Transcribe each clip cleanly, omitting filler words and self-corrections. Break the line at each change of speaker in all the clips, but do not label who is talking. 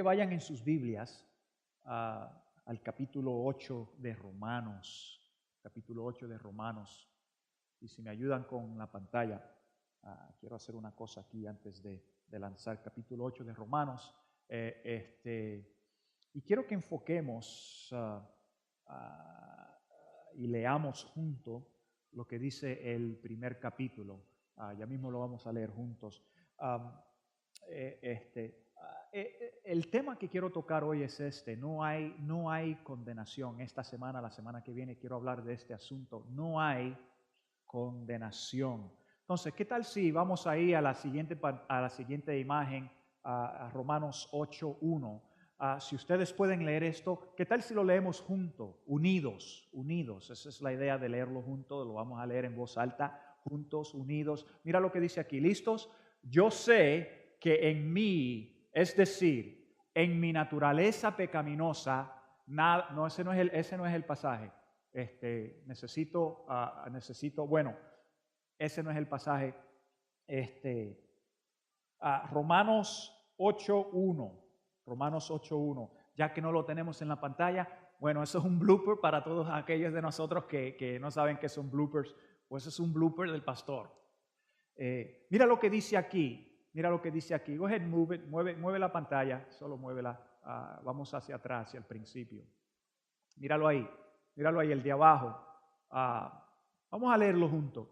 que vayan en sus Biblias al capítulo 8 de Romanos. Capítulo 8 de Romanos. Y si me ayudan con la pantalla, quiero hacer una cosa aquí antes de lanzar capítulo 8 de Romanos. Y quiero que enfoquemos y leamos juntos lo que dice el primer capítulo. Ya mismo lo vamos a leer juntos. El tema que quiero tocar hoy es no hay condenación. Esta semana, la semana que viene, quiero hablar de este asunto. No hay condenación. Entonces, ¿qué tal si vamos ahí a la siguiente imagen, a Romanos 8:1? Si ustedes pueden leer esto, ¿qué tal si lo leemos juntos, unidos? Esa es la idea de leerlo juntos, lo vamos a leer en voz alta, juntos, unidos. Mira lo que dice aquí, ¿listos? Yo sé que en mí, es decir, en mi naturaleza pecaminosa, no, ese no es el pasaje. Bueno, ese no es el pasaje. Romanos 8:1. Romanos 8:1. Ya que no lo tenemos en la pantalla, bueno, eso es un blooper para todos aquellos de nosotros que no saben qué son bloopers. Pues es un blooper del pastor. Mira lo que dice aquí. Go ahead, mueve la pantalla. Solo muévela. Vamos hacia atrás, hacia el principio. Míralo ahí, el de abajo. Vamos a leerlo juntos.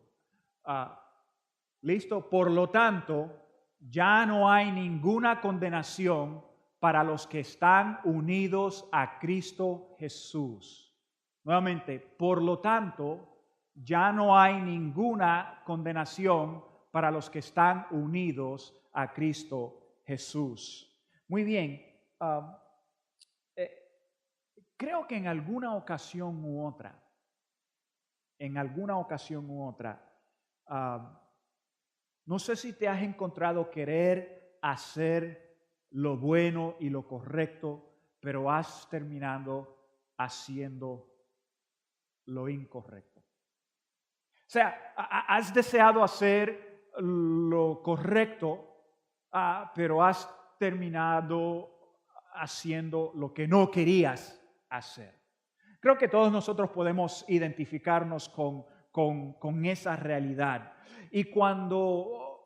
¿Listo? Por lo tanto, ya no hay ninguna condenación para los que están unidos a Cristo Jesús. Nuevamente, por lo tanto, ya no hay ninguna condenación para los que están unidos a Cristo Jesús. Muy bien. Creo que en alguna ocasión u otra, no sé si te has encontrado querer hacer lo bueno y lo correcto, pero has terminado haciendo lo incorrecto. O sea, has deseado hacer lo correcto, pero has terminado haciendo lo que no querías hacer. Creo que todos nosotros podemos identificarnos con esa realidad. Y cuando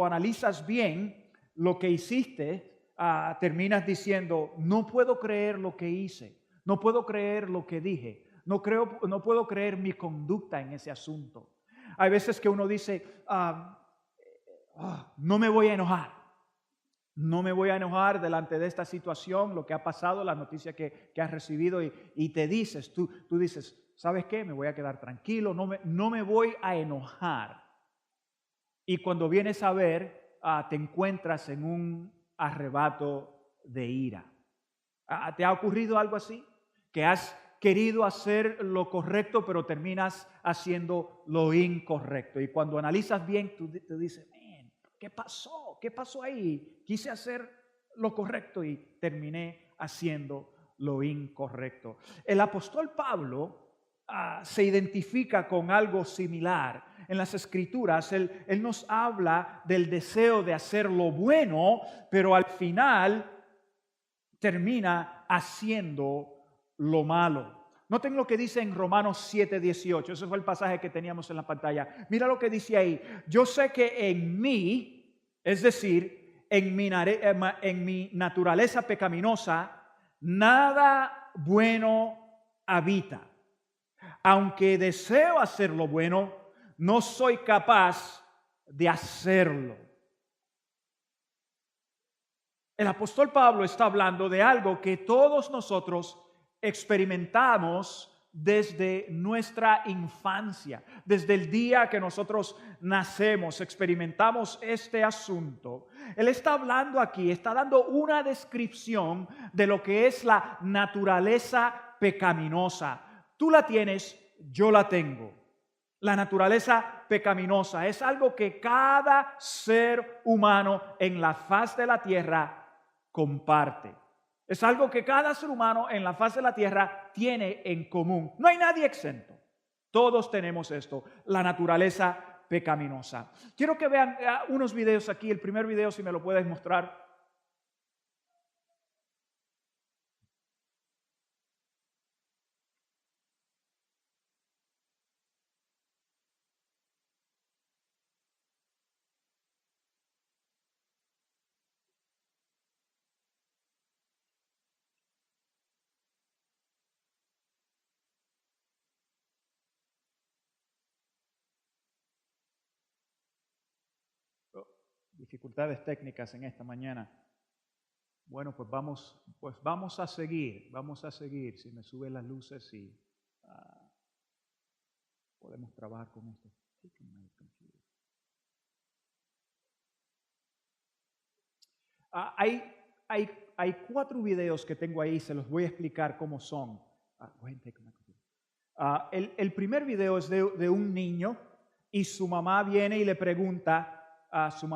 analizas bien lo que hiciste, terminas diciendo, no puedo creer lo que hice, no puedo creer lo que dije, no puedo creer mi conducta en ese asunto. Hay veces que uno dice, no me voy a enojar. No me voy a enojar delante de esta situación, lo que ha pasado, la noticia que has recibido y te dices, tú dices, ¿sabes qué? Me voy a quedar tranquilo, no me voy a enojar. Y cuando vienes a ver, te encuentras en un arrebato de ira. ¿Te ha ocurrido algo así? Que has querido hacer lo correcto, pero terminas haciendo lo incorrecto. Y cuando analizas bien, tú dices, ¿qué pasó? ¿Qué pasó ahí? Quise hacer lo correcto y terminé haciendo lo incorrecto. El apóstol Pablo se identifica con algo similar. En las Escrituras, él nos habla del deseo de hacer lo bueno, pero al final termina haciendo lo malo. Noten lo que dice en Romanos 7:18. Ese fue el pasaje que teníamos en la pantalla. Mira lo que dice ahí. Yo sé que en mí, es decir, en mi naturaleza pecaminosa, nada bueno habita. Aunque deseo hacer lo bueno, no soy capaz de hacerlo. El apóstol Pablo está hablando de algo que todos nosotros experimentamos desde nuestra infancia, desde el día que nosotros nacemos, experimentamos este asunto. Él está hablando aquí, está dando una descripción de lo que es la naturaleza pecaminosa. Tú la tienes, yo la tengo. La naturaleza pecaminosa es algo que cada ser humano en la faz de la tierra comparte. Es algo que cada ser humano en la faz de la tierra tiene en común. No hay nadie exento. Todos tenemos esto, la naturaleza pecaminosa. Quiero que vean unos videos aquí. El primer video, si me lo puedes mostrar. dificultades técnicas en esta mañana. Bueno, pues vamos a seguir. Si me suben las luces y podemos trabajar con esto. Hay 4 videos que tengo ahí, se los voy a explicar cómo son. El primer video es de un niño y su mamá viene y le pregunta a su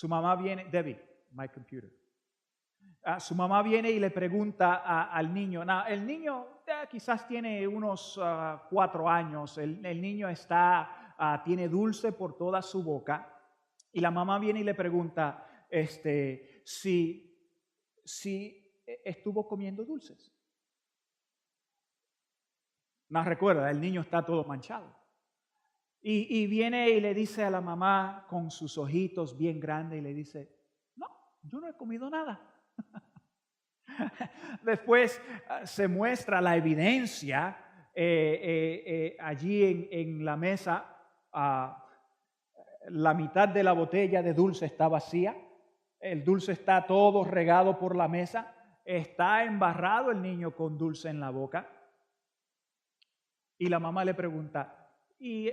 mamá viene, Debbie, my computer. Su mamá viene y le pregunta al niño. El niño quizás tiene unos 4 años. El niño tiene dulce por toda su boca. Y la mamá viene y le pregunta si estuvo comiendo dulces. No recuerda, el niño está todo manchado. Y viene y le dice a la mamá con sus ojitos bien grandes y le dice, no, yo no he comido nada. Después se muestra la evidencia allí en la mesa. La mitad de la botella de dulce está vacía. El dulce está todo regado por la mesa. Está embarrado el niño con dulce en la boca. Y la mamá le pregunta, ¿y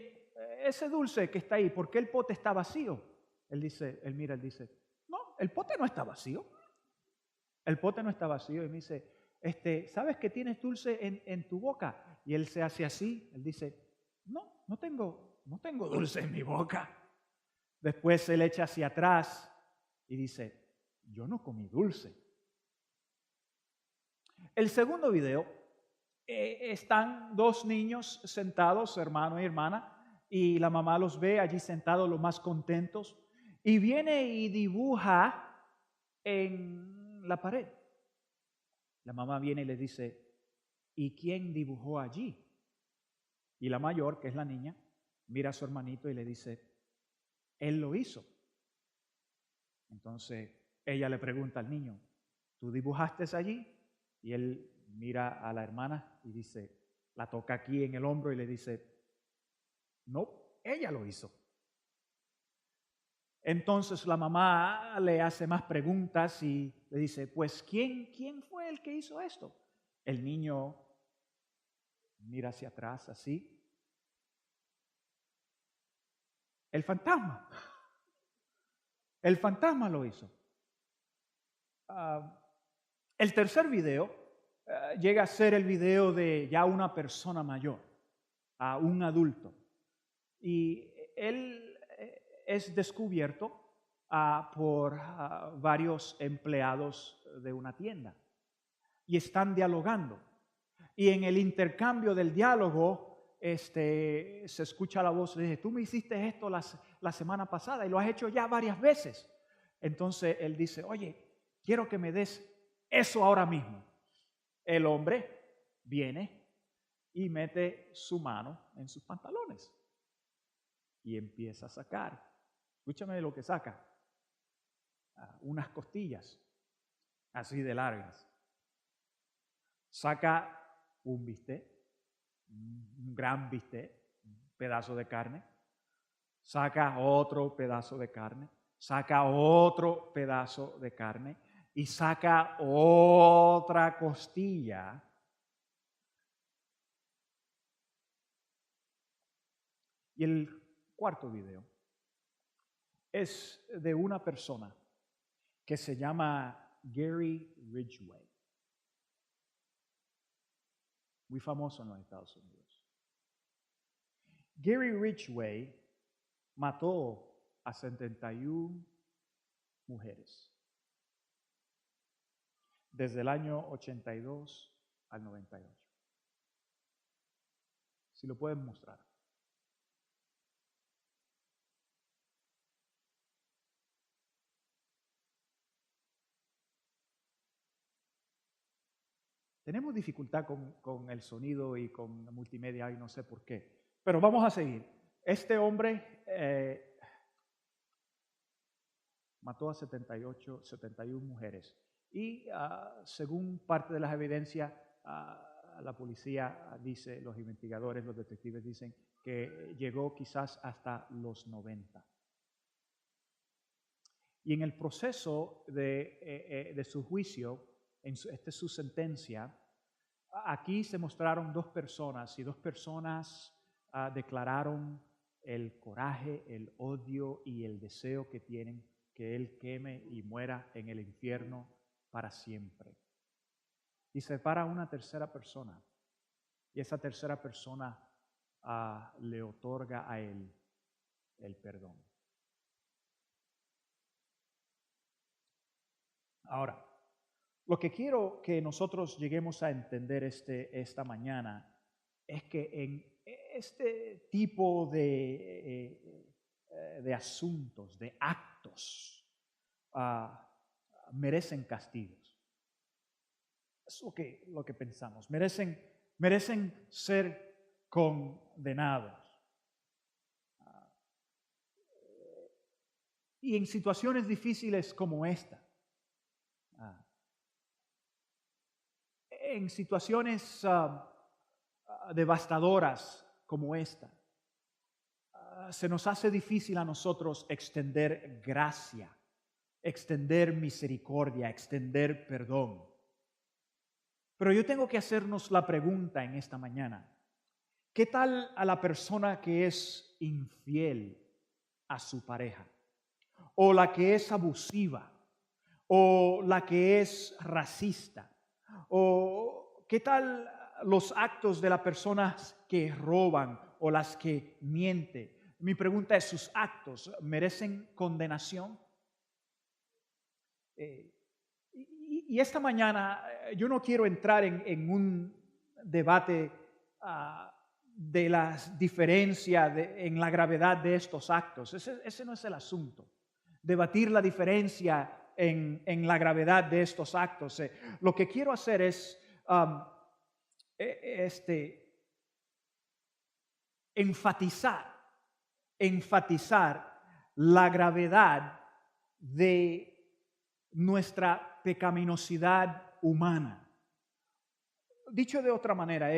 ese dulce que está ahí, por qué el pote está vacío? Él dice, no, el pote no está vacío. El pote no está vacío. Y me dice, ¿sabes que tienes dulce en tu boca? Y él se hace así. Él dice, no tengo dulce en mi boca. Después se le echa hacia atrás y dice, yo no comí dulce. El segundo video, están 2 niños sentados, hermano y hermana, y la mamá los ve allí sentados, los más contentos, y viene y dibuja en la pared. La mamá viene y le dice, ¿y quién dibujó allí? Y la mayor, que es la niña, mira a su hermanito y le dice, él lo hizo. Entonces ella le pregunta al niño, ¿tú dibujaste allí? Y él mira a la hermana y dice, la toca aquí en el hombro y le dice, no, ella lo hizo. Entonces la mamá le hace más preguntas y le dice, pues ¿quién fue el que hizo esto? El niño mira hacia atrás así. El fantasma. El fantasma lo hizo. El tercer video llega a ser el video de ya una persona mayor, un adulto. Y él es descubierto por varios empleados de una tienda. Y están dialogando. Y en el intercambio del diálogo, se escucha la voz, le dice, tú me hiciste esto la semana pasada y lo has hecho ya varias veces. Entonces él dice, oye, quiero que me des eso ahora mismo. El hombre viene y mete su mano en sus pantalones y empieza a sacar. Escúchame lo que saca. Unas costillas así de largas. Saca un bistec, un gran bistec, un pedazo de carne. Saca otro pedazo de carne. Saca otro pedazo de carne. Y saca otra costilla. Y el cuarto video es de una persona que se llama Gary Ridgway. Muy famoso en los Estados Unidos. Gary Ridgway mató a 71 mujeres desde el año 82 al 98. Si lo pueden mostrar. Tenemos dificultad con el sonido y con la multimedia y no sé por qué. Pero vamos a seguir. Este hombre mató a 71 mujeres. Y según parte de las evidencias, la policía dice, los investigadores, los detectives dicen que llegó quizás hasta los 90. Y en el proceso de su juicio, esta es su sentencia, aquí se mostraron dos personas y dos personas declararon el coraje, el odio y el deseo que tienen que Él queme y muera en el infierno para siempre. Y se para una tercera persona y esa tercera persona le otorga a Él el perdón. Ahora, lo que quiero que nosotros lleguemos a entender esta mañana es que en este tipo de asuntos, de actos, merecen castigos. Es lo que pensamos. Merecen ser condenados. Y en situaciones difíciles como esta, en situaciones devastadoras como esta, se nos hace difícil a nosotros extender gracia, extender misericordia, extender perdón. Pero yo tengo que hacernos la pregunta en esta mañana: ¿qué tal a la persona que es infiel a su pareja? O la que es abusiva, o la que es racista, o qué tal los actos de las personas que roban o las que mienten. Mi pregunta es, ¿sus actos merecen condenación? Y esta mañana yo no quiero entrar en un debate de las diferencias en la gravedad de estos actos. Ese no es el asunto. Debatir la diferencia en la gravedad de estos actos. Lo que quiero hacer es enfatizar la gravedad de nuestra pecaminosidad humana. Dicho de otra manera,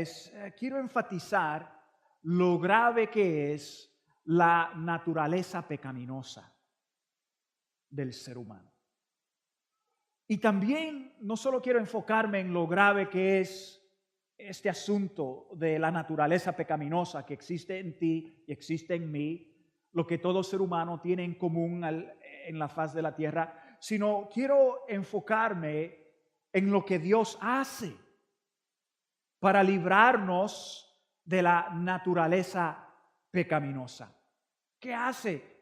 quiero enfatizar lo grave que es la naturaleza pecaminosa del ser humano. Y también no solo quiero enfocarme en lo grave que es este asunto de la naturaleza pecaminosa que existe en ti y existe en mí, lo que todo ser humano tiene en común en la faz de la tierra, sino quiero enfocarme en lo que Dios hace para librarnos de la naturaleza pecaminosa. ¿Qué hace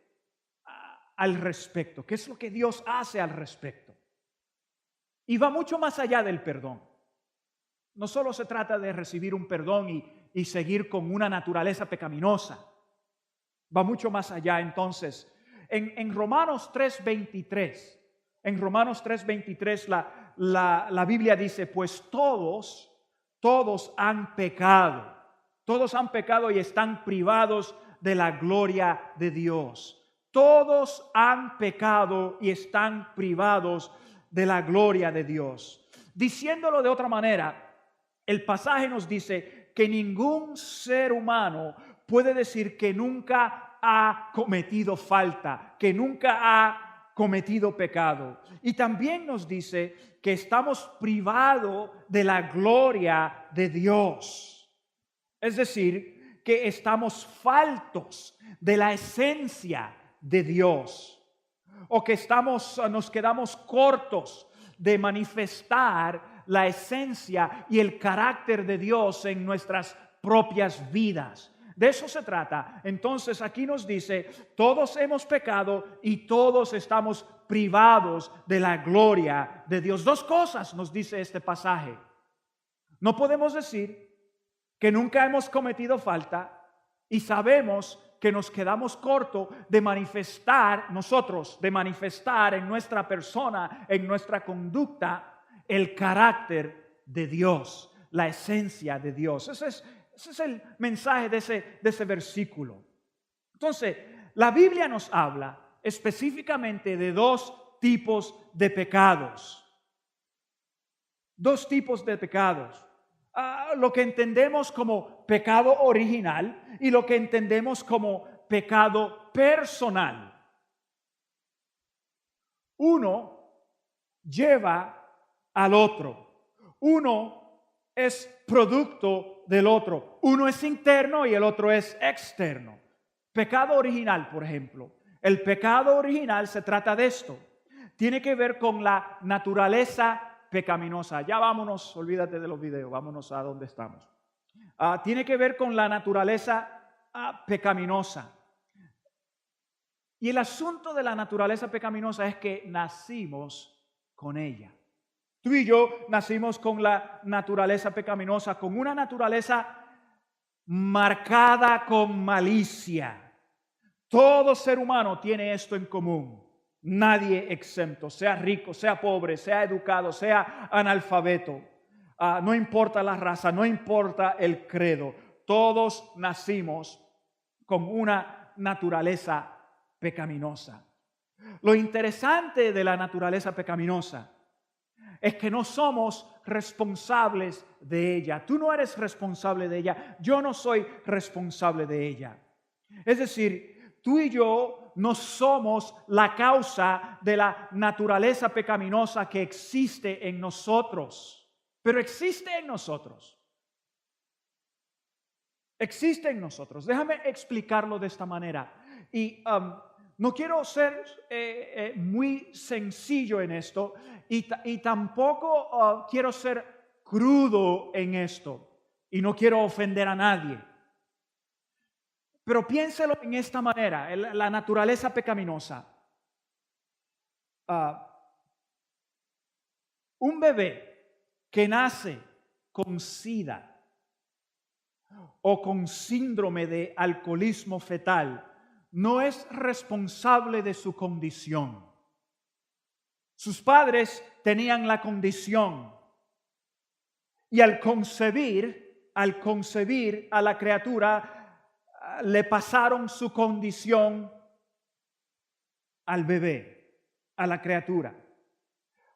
al respecto? ¿Qué es lo que Dios hace al respecto? Y va mucho más allá del perdón. No solo se trata de recibir un perdón y seguir con una naturaleza pecaminosa. Va mucho más allá. Entonces, en Romanos 3:23, la Biblia dice, pues todos han pecado. Todos han pecado y están privados de la gloria de Dios. Todos han pecado y están privados de la gloria de Dios. Diciéndolo de otra manera, el pasaje nos dice que ningún ser humano puede decir que nunca ha cometido falta, que nunca ha cometido pecado. Y también nos dice que estamos privados de la gloria de Dios. Es decir, que estamos faltos de la esencia de Dios, o que nos quedamos cortos de manifestar la esencia y el carácter de Dios en nuestras propias vidas. De eso se trata. Entonces aquí nos dice, todos hemos pecado y todos estamos privados de la gloria de Dios. Dos cosas nos dice este pasaje. No podemos decir que nunca hemos cometido falta y sabemos que nos quedamos cortos de manifestar en nuestra persona, en nuestra conducta, el carácter de Dios, la esencia de Dios. Ese es el mensaje de ese versículo. Entonces, la Biblia nos habla específicamente de dos tipos de pecados. Dos tipos de pecados. Lo que entendemos como pecado original y lo que entendemos como pecado personal. uno lleva al otro. Uno es producto del otro. Uno es interno y el otro es externo. Pecado original, por ejemplo. El pecado original se trata de esto. Tiene que ver con la naturaleza pecaminosa. Ya vámonos, olvídate de los videos, vámonos a donde estamos. Tiene que ver con la naturaleza pecaminosa. Y el asunto de la naturaleza pecaminosa es que nacimos con ella. Tú y yo nacimos con la naturaleza pecaminosa, con una naturaleza marcada con malicia. Todo ser humano tiene esto en común. Nadie exento, sea rico, sea pobre, sea educado, sea analfabeto. No importa la raza, no importa el credo. Todos nacimos con una naturaleza pecaminosa. Lo interesante de la naturaleza pecaminosa es que no somos responsables de ella. Tú no eres responsable de ella. Yo no soy responsable de ella. Es decir, tú y yo no somos la causa de la naturaleza pecaminosa que existe en nosotros. Pero existe en nosotros. Existe en nosotros. Déjame explicarlo de esta manera. Y no quiero ser muy sencillo en esto y tampoco quiero ser crudo en esto y no quiero ofender a nadie. Pero piénselo en esta manera, la naturaleza pecaminosa. Un bebé que nace con SIDA o con síndrome de alcoholismo fetal no es responsable de su condición. Sus padres tenían la condición y al concebir a la criatura, le pasaron su condición al bebé, a la criatura.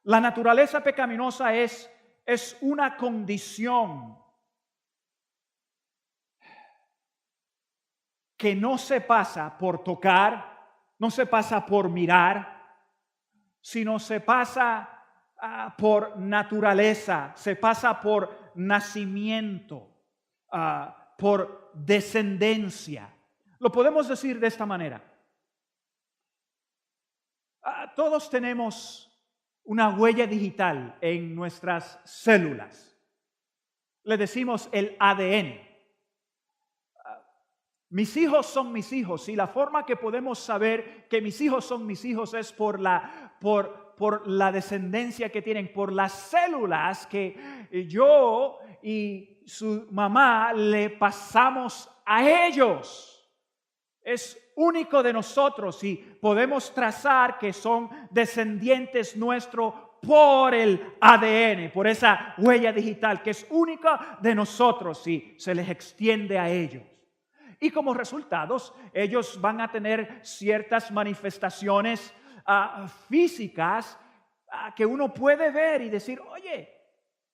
La naturaleza pecaminosa es una condición que no se pasa por tocar, no se pasa por mirar, sino se pasa por naturaleza, se pasa por nacimiento, por descendencia. Lo podemos decir de esta manera. Todos tenemos una huella digital en nuestras células. Le decimos el ADN. Mis hijos son mis hijos y la forma que podemos saber que mis hijos son mis hijos es por la descendencia que tienen, por las células que yo y su mamá le pasamos a ellos. Es único de nosotros y podemos trazar que son descendientes nuestros por el ADN, por esa huella digital que es única de nosotros y se les extiende a ellos. Y como resultados, ellos van a tener ciertas manifestaciones físicas que uno puede ver y decir, oye,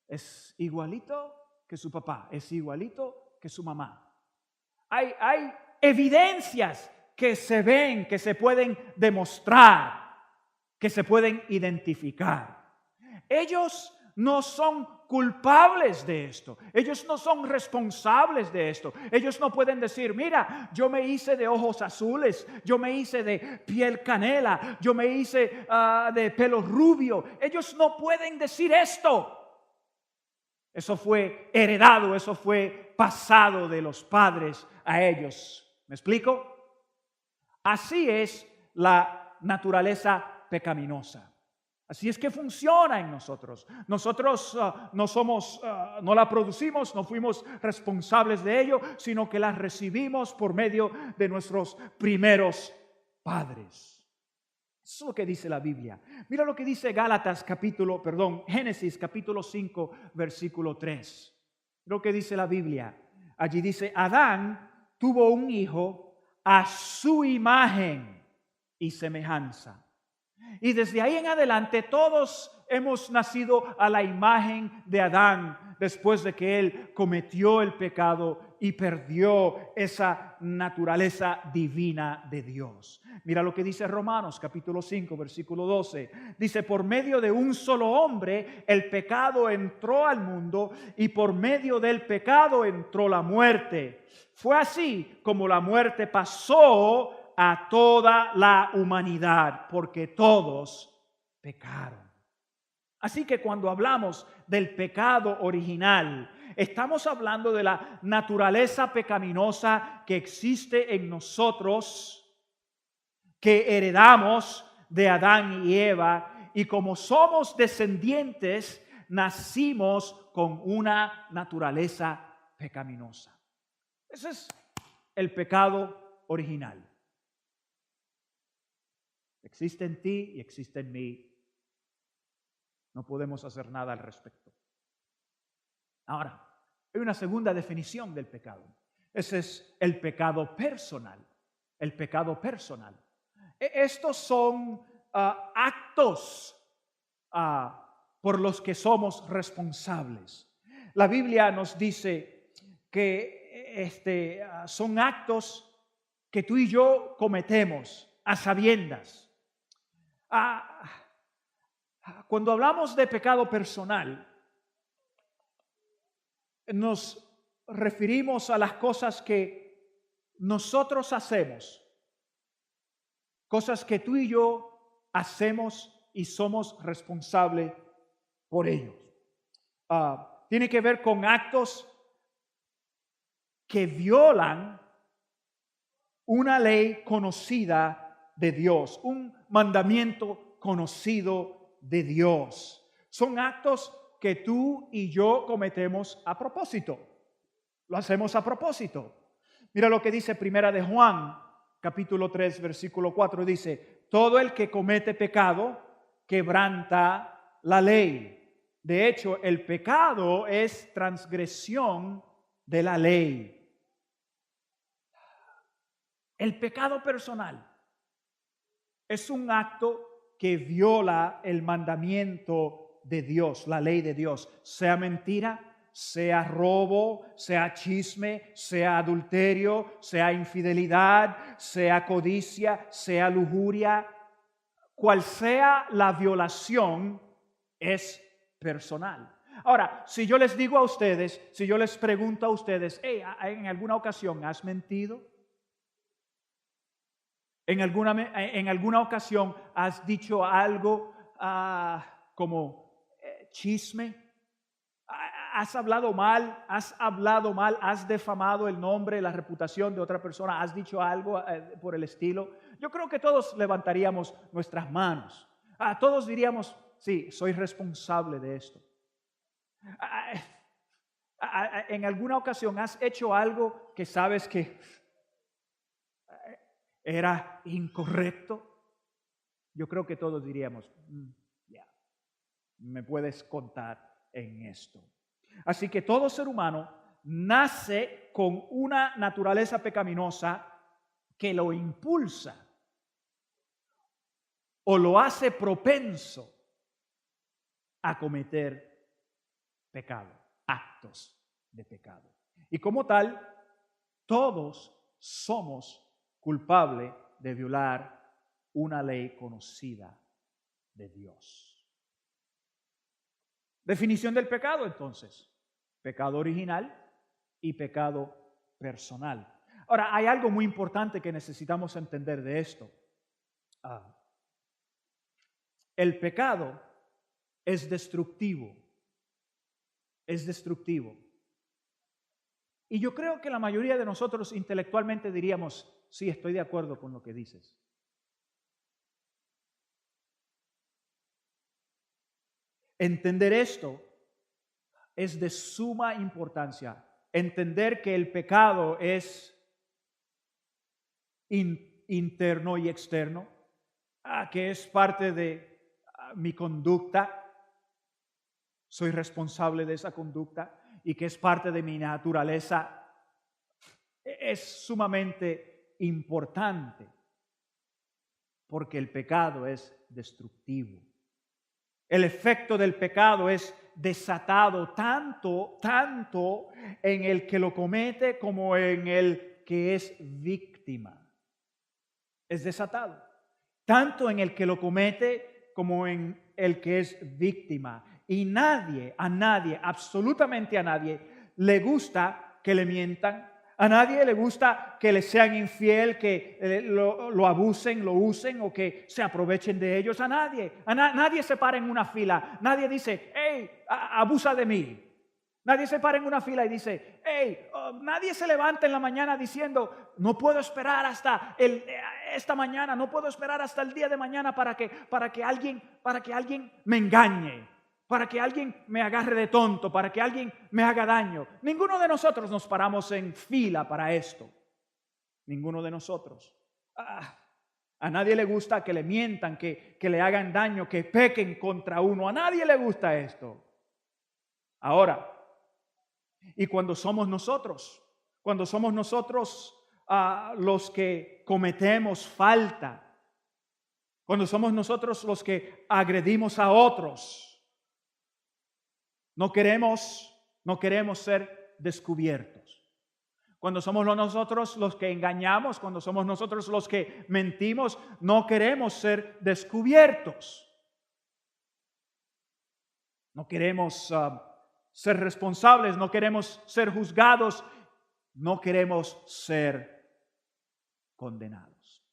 es igualito que su papá, es igualito que su mamá. Hay evidencias que se ven, que se pueden demostrar, que se pueden identificar. Ellos no son culpables de esto. Ellos no son responsables de esto. Ellos no pueden decir, mira, yo me hice de ojos azules, yo me hice de piel canela, yo me hice de pelo rubio. Ellos no pueden decir esto. Eso fue heredado, eso fue pasado de los padres a ellos. ¿Me explico? Así es la naturaleza pecaminosa. Así es que funciona en nosotros. Nosotros no la producimos, no fuimos responsables de ello, sino que la recibimos por medio de nuestros primeros padres. Eso es lo que dice la Biblia. Mira lo que dice Génesis capítulo 5, versículo 3. Lo que dice la Biblia. Allí dice, Adán tuvo un hijo a su imagen y semejanza. Y desde ahí en adelante todos hemos nacido a la imagen de Adán después de que él cometió el pecado y perdió esa naturaleza divina de Dios. Mira lo que dice Romanos capítulo 5, versículo 12. Dice, por medio de un solo hombre el pecado entró al mundo y por medio del pecado entró la muerte. Fue así como la muerte pasó a toda la humanidad, porque todos pecaron. Así que cuando hablamos del pecado original, estamos hablando de la naturaleza pecaminosa que existe en nosotros, que heredamos de Adán y Eva, y como somos descendientes, nacimos con una naturaleza pecaminosa. Ese es el pecado original. Existe en ti y existe en mí. No podemos hacer nada al respecto. Ahora, hay una segunda definición del pecado. Ese es el pecado personal. El pecado personal. Estos son actos por los que somos responsables. La Biblia nos dice que son actos que tú y yo cometemos a sabiendas. Cuando hablamos de pecado personal, nos referimos a las cosas que nosotros hacemos, cosas que tú y yo hacemos y somos responsables por ellos. Tiene que ver con actos que violan una ley conocida de Dios, un mandamiento conocido de Dios. Son actos que tú y yo cometemos a propósito. Lo hacemos a propósito. Mira lo que dice Primera de Juan, capítulo 3, versículo 4. Dice, todo el que comete pecado quebranta la ley. De hecho, el pecado es transgresión de la ley. El pecado personal es un acto que viola el mandamiento de Dios, la ley de Dios, sea mentira, sea robo, sea chisme, sea adulterio, sea infidelidad, sea codicia, sea lujuria, cual sea la violación, es personal. Ahora, si yo les digo a ustedes, si yo les pregunto a ustedes, ¿en alguna ocasión has mentido? ¿En alguna ocasión has dicho algo como chisme? ¿Has hablado mal? ¿Has defamado el nombre, la reputación de otra persona? ¿Has dicho algo por el estilo? Yo creo que todos levantaríamos nuestras manos. Todos diríamos, sí, soy responsable de esto. ¿En alguna ocasión has hecho algo que sabes que era incorrecto? Yo creo que todos diríamos, me puedes contar en esto. Así que todo ser humano nace con una naturaleza pecaminosa que lo impulsa o lo hace propenso a cometer pecado, actos de pecado. Y como tal, todos somos culpables de violar una ley conocida de Dios. Definición del pecado, entonces. Pecado original y pecado personal. Ahora, hay algo muy importante que necesitamos entender de esto. El pecado es destructivo. Es destructivo. Y yo creo que la mayoría de nosotros intelectualmente diríamos, sí, estoy de acuerdo con lo que dices. Entender esto es de suma importancia. Entender que el pecado es interno y externo, que es parte de mi conducta, soy responsable de esa conducta, y que es parte de mi naturaleza, es sumamente importante, porque el pecado es destructivo. El efecto del pecado es desatado tanto en el que lo comete como en el que es víctima. Es desatado, tanto en el que lo comete como en el que es víctima. Y a nadie, absolutamente a nadie, le gusta que le mientan. A nadie le gusta que le sean infiel, que lo abusen, lo usen o que se aprovechen de ellos. A nadie se para en una fila. Nadie dice, hey, abusa de mí. Nadie se para en una fila y dice, hey, nadie se levanta en la mañana diciendo, no puedo esperar hasta esta mañana, no puedo esperar hasta el día de mañana para que alguien me engañe, para que alguien me agarre de tonto, para que alguien me haga daño. Ninguno de nosotros nos paramos en fila para esto. Ninguno de nosotros. A nadie le gusta que le mientan, que le hagan daño, que pequen contra uno. A nadie le gusta esto. Ahora, y cuando somos nosotros los que cometemos falta, cuando somos nosotros los que agredimos a otros, no queremos ser descubiertos. Cuando somos nosotros los que engañamos, cuando somos nosotros los que mentimos, no queremos ser descubiertos. No queremos ser responsables, no queremos ser juzgados, no queremos ser condenados.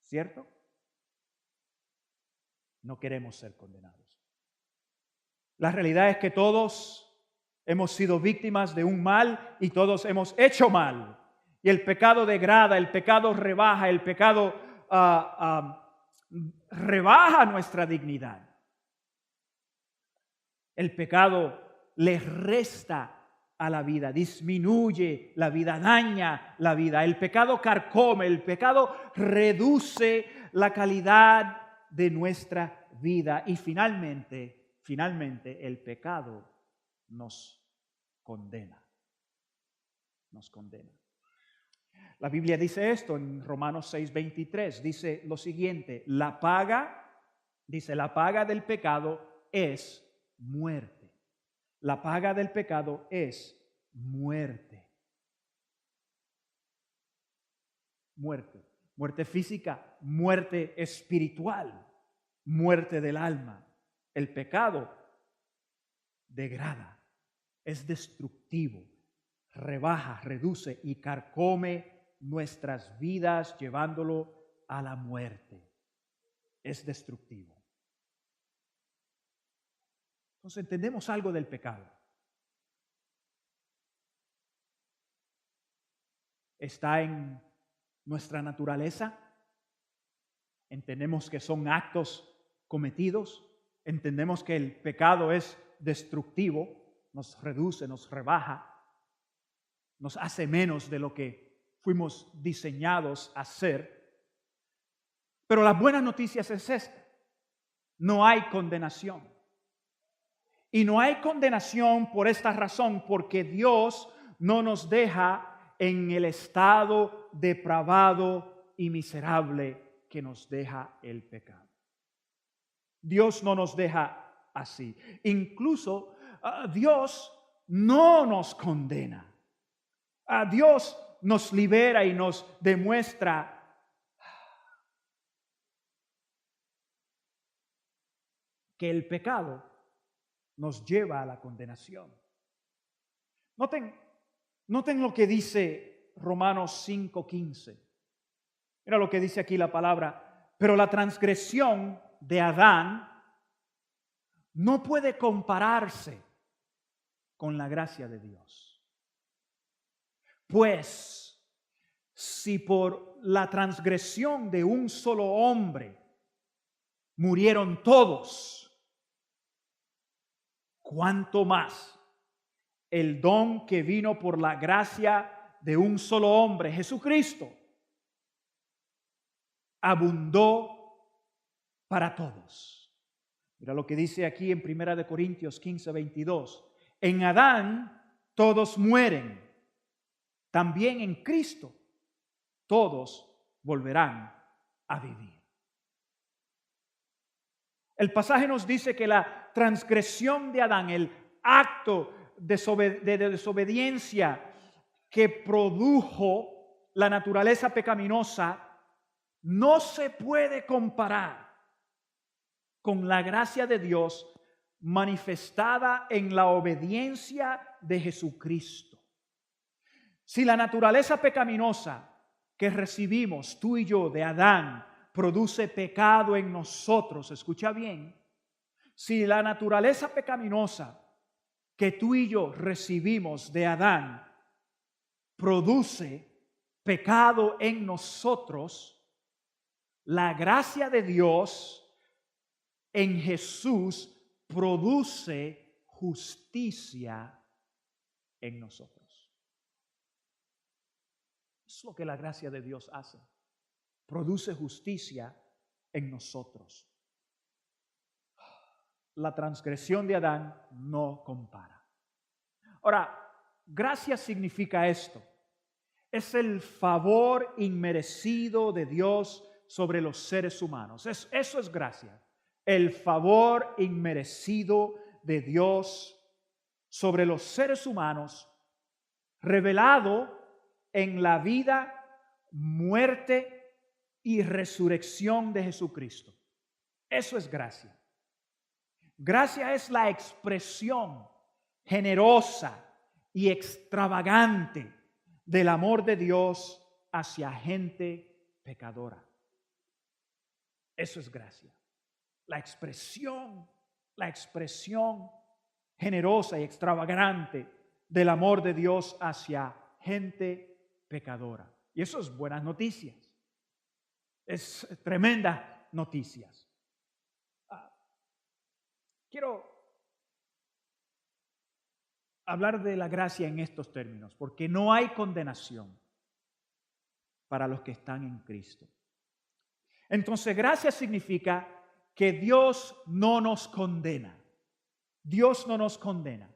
¿Cierto? No queremos ser condenados. La realidad es que todos hemos sido víctimas de un mal y todos hemos hecho mal. Y el pecado degrada, el pecado rebaja, el pecado rebaja nuestra dignidad. El pecado le resta a la vida, disminuye la vida, daña la vida. El pecado carcome, el pecado reduce la calidad de nuestra vida. Y finalmente el pecado nos condena. Nos condena. La Biblia dice esto en Romanos 6:23. Dice lo siguiente: la paga del pecado es muerte. La paga del pecado es muerte. Muerte. Muerte física, muerte espiritual, muerte del alma. El pecado degrada, es destructivo, rebaja, reduce y carcome nuestras vidas llevándolo a la muerte. Es destructivo. Entonces entendemos algo del pecado. Está en nuestra naturaleza. Entendemos que son actos cometidos. Entendemos que el pecado es destructivo, nos reduce, nos rebaja, nos hace menos de lo que fuimos diseñados a ser. Pero las buenas noticias es esta: no hay condenación. Y no hay condenación por esta razón, porque Dios no nos deja en el estado depravado y miserable que nos deja el pecado. Dios no nos deja así. Incluso Dios no nos condena. Dios nos libera y nos demuestra que el pecado nos lleva a la condenación. Noten lo que dice Romanos 5:15. Mira lo que dice aquí la palabra: pero la transgresión de Adán no puede compararse con la gracia de Dios. Pues, si por la transgresión de un solo hombre murieron todos, ¿cuánto más el don que vino por la gracia de un solo hombre, Jesucristo, abundó para todos? Mira lo que dice aquí en 1 Corintios 15:22. En Adán todos mueren, también en Cristo todos volverán a vivir. El pasaje nos dice que la transgresión de Adán, el acto de desobediencia que produjo la naturaleza pecaminosa, no se puede comparar con la gracia de Dios manifestada en la obediencia de Jesucristo. Si la naturaleza pecaminosa que recibimos tú y yo de Adán produce pecado en nosotros, escucha bien, si la naturaleza pecaminosa que tú y yo recibimos de Adán produce pecado en nosotros, la gracia de Dios en Jesús produce justicia en nosotros. Es lo que la gracia de Dios hace. Produce justicia en nosotros. La transgresión de Adán no compara. Ahora, gracia significa esto. Es el favor inmerecido de Dios sobre los seres humanos. Eso es gracia. El favor inmerecido de Dios sobre los seres humanos, revelado en la vida, muerte y resurrección de Jesucristo. Eso es gracia. Gracia es la expresión generosa y extravagante del amor de Dios hacia gente pecadora. Eso es gracia. La expresión generosa y extravagante del amor de Dios hacia gente pecadora. Y eso es buenas noticias. Es tremendas noticias. Quiero hablar de la gracia en estos términos, porque no hay condenación para los que están en Cristo. Entonces, gracia significa que Dios no nos condena. Dios no nos condena.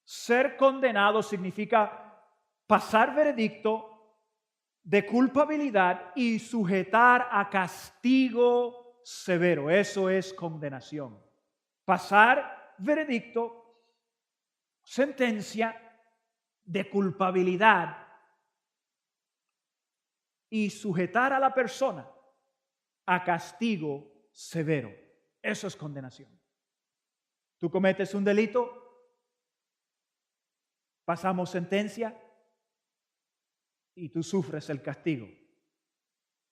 Ser condenado significa pasar veredicto de culpabilidad y sujetar a castigo severo. Eso es condenación. Pasar veredicto, sentencia de culpabilidad y sujetar a la persona a castigo severo. Eso es condenación. Tú cometes un delito, pasamos sentencia y tú sufres el castigo.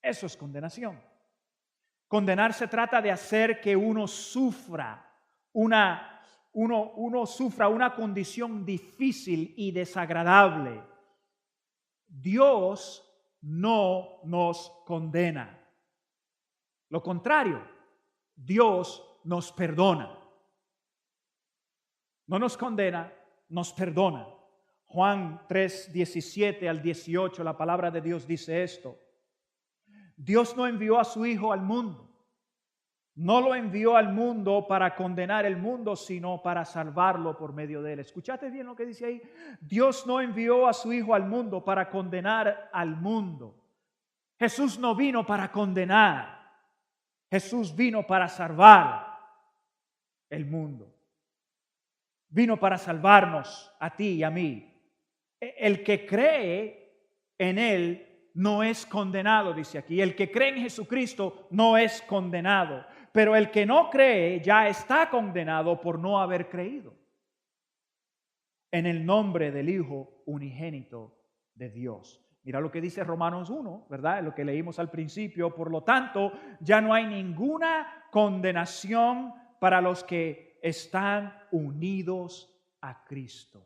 Eso es condenación. Condenar se trata de hacer que uno sufra sufra una condición difícil y desagradable. Dios no nos condena. Lo contrario, Dios nos perdona. No nos condena, nos perdona. Juan 3, 17 al 18, la palabra de Dios dice esto. Dios no envió a su Hijo al mundo. No lo envió al mundo para condenar el mundo, sino para salvarlo por medio de él. ¿Escuchaste bien lo que dice ahí? Dios no envió a su Hijo al mundo para condenar al mundo. Jesús no vino para condenar. Jesús vino para salvar el mundo. Vino para salvarnos a ti y a mí. El que cree en él no es condenado, dice aquí. El que cree en Jesucristo no es condenado. Pero el que no cree ya está condenado por no haber creído en el nombre del Hijo unigénito de Dios. Mira lo que dice Romanos 1, ¿verdad? Lo que leímos al principio. Por lo tanto, ya no hay ninguna condenación para los que están unidos a Cristo.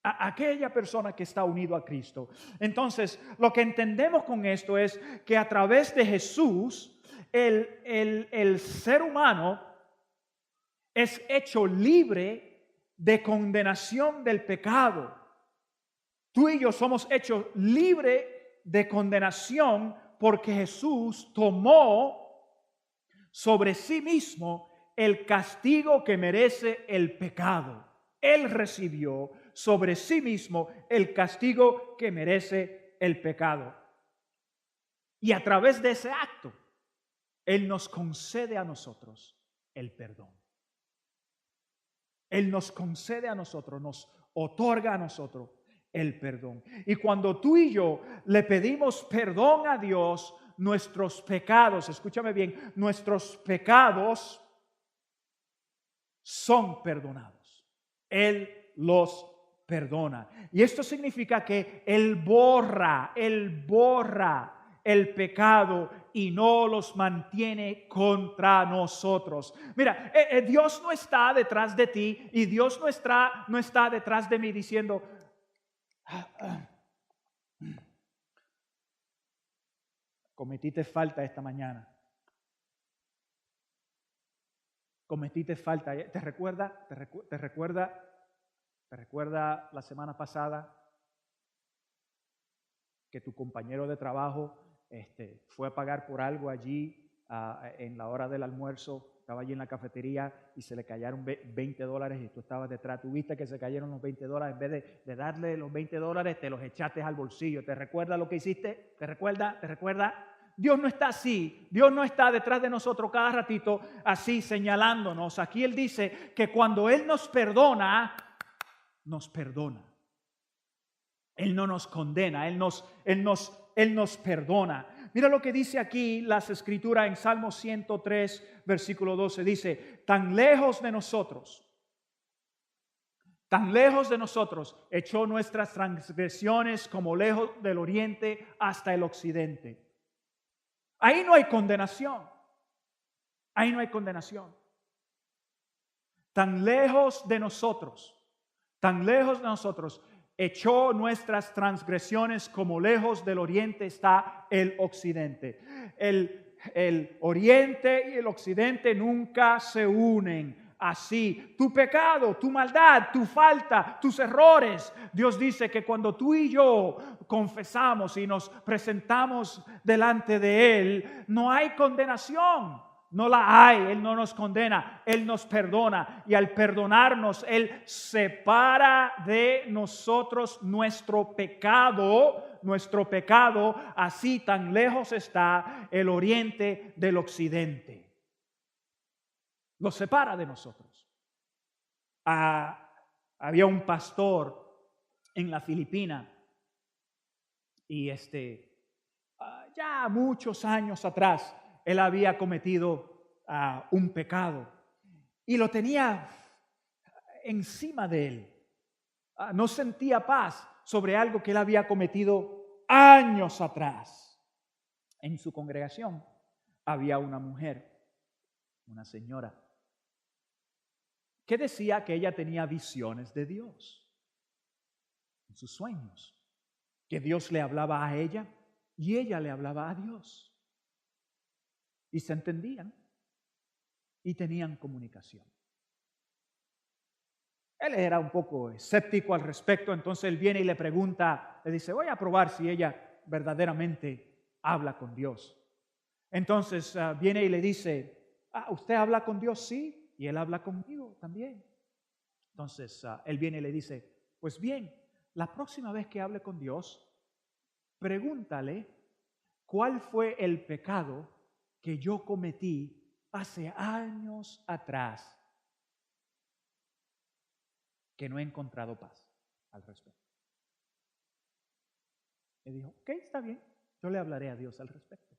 A aquella persona que está unido a Cristo. Entonces, lo que entendemos con esto es que a través de Jesús, el ser humano es hecho libre de condenación del pecado. Tú y yo somos hechos libres de condenación porque Jesús tomó sobre sí mismo el castigo que merece el pecado. Él recibió sobre sí mismo el castigo que merece el pecado. Y a través de ese acto, Él nos concede a nosotros el perdón. Él nos concede a nosotros, nos otorga a nosotros el perdón. Y cuando tú y yo le pedimos perdón a Dios, nuestros pecados, escúchame bien, nuestros pecados son perdonados. Él los perdona. Y esto significa que Él borra el pecado y no los mantiene contra nosotros. Mira, Dios no está detrás de ti y Dios no está detrás de mí diciendo, cometiste falta esta mañana. Cometiste falta. ¿Te recuerda la semana pasada que tu compañero de trabajo fue a pagar por algo allí en la hora del almuerzo? Estaba allí en la cafetería y se le cayeron $20 y tú estabas detrás. Tú viste que se cayeron los $20. En vez de darle los $20, te los echaste al bolsillo. ¿Te recuerda lo que hiciste? ¿Te recuerda? Dios no está así. Dios no está detrás de nosotros cada ratito así señalándonos. Aquí Él dice que cuando Él nos perdona, nos perdona. Él no nos condena, Él nos perdona. Mira lo que dice aquí las Escrituras en Salmo 103, versículo 12. Dice, tan lejos de nosotros echó nuestras transgresiones como lejos del oriente hasta el occidente. Ahí no hay condenación. Ahí no hay condenación. Tan lejos de nosotros, echó nuestras transgresiones como lejos del oriente está el occidente. El oriente y el occidente nunca se unen. Así, tu pecado, tu maldad, tu falta, tus errores. Dios dice que cuando tú y yo confesamos y nos presentamos delante de Él, no hay condenación. No la hay, Él no nos condena, Él nos perdona y al perdonarnos, Él separa de nosotros nuestro pecado, así tan lejos está el oriente del occidente. Lo separa de nosotros. Había un pastor en la Filipina y ya muchos años atrás, él había cometido un pecado y lo tenía encima de él. No sentía paz sobre algo que él había cometido años atrás. En su congregación había una mujer, una señora, que decía que ella tenía visiones de Dios en sus sueños, que Dios le hablaba a ella y ella le hablaba a Dios. Y se entendían y tenían comunicación. Él era un poco escéptico al respecto, entonces él viene y le pregunta, le dice, voy a probar si ella verdaderamente habla con Dios. Entonces viene y le dice, ¿usted habla con Dios? Sí, y él habla conmigo también. Entonces él viene y le dice, pues bien, la próxima vez que hable con Dios, pregúntale cuál fue el pecado que yo cometí hace años atrás, que no he encontrado paz al respecto. Y dijo, ok, está bien, yo le hablaré a Dios al respecto.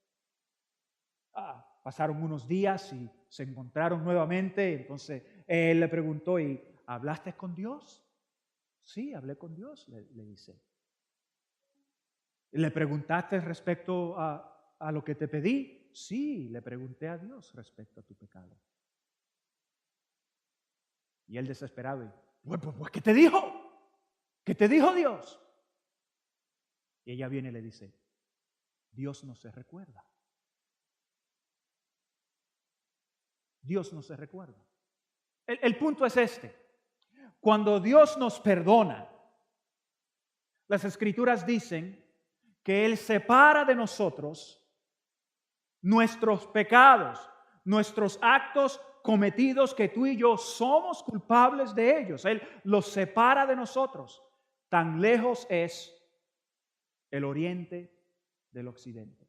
Pasaron unos días y se encontraron nuevamente, entonces él le preguntó, ¿y hablaste con Dios? Sí, hablé con Dios, le dice. ¿Le preguntaste respecto a lo que te pedí? Sí, le pregunté a Dios respecto a tu pecado. Y él desesperado, pues, ¿qué te dijo? ¿Qué te dijo Dios? Y ella viene y le dice, Dios no se recuerda. Dios no se recuerda. El punto es este. Cuando Dios nos perdona, las Escrituras dicen que Él separa de nosotros nuestros pecados, nuestros actos cometidos que tú y yo somos culpables de ellos. Él los separa de nosotros. Tan lejos es el oriente del occidente.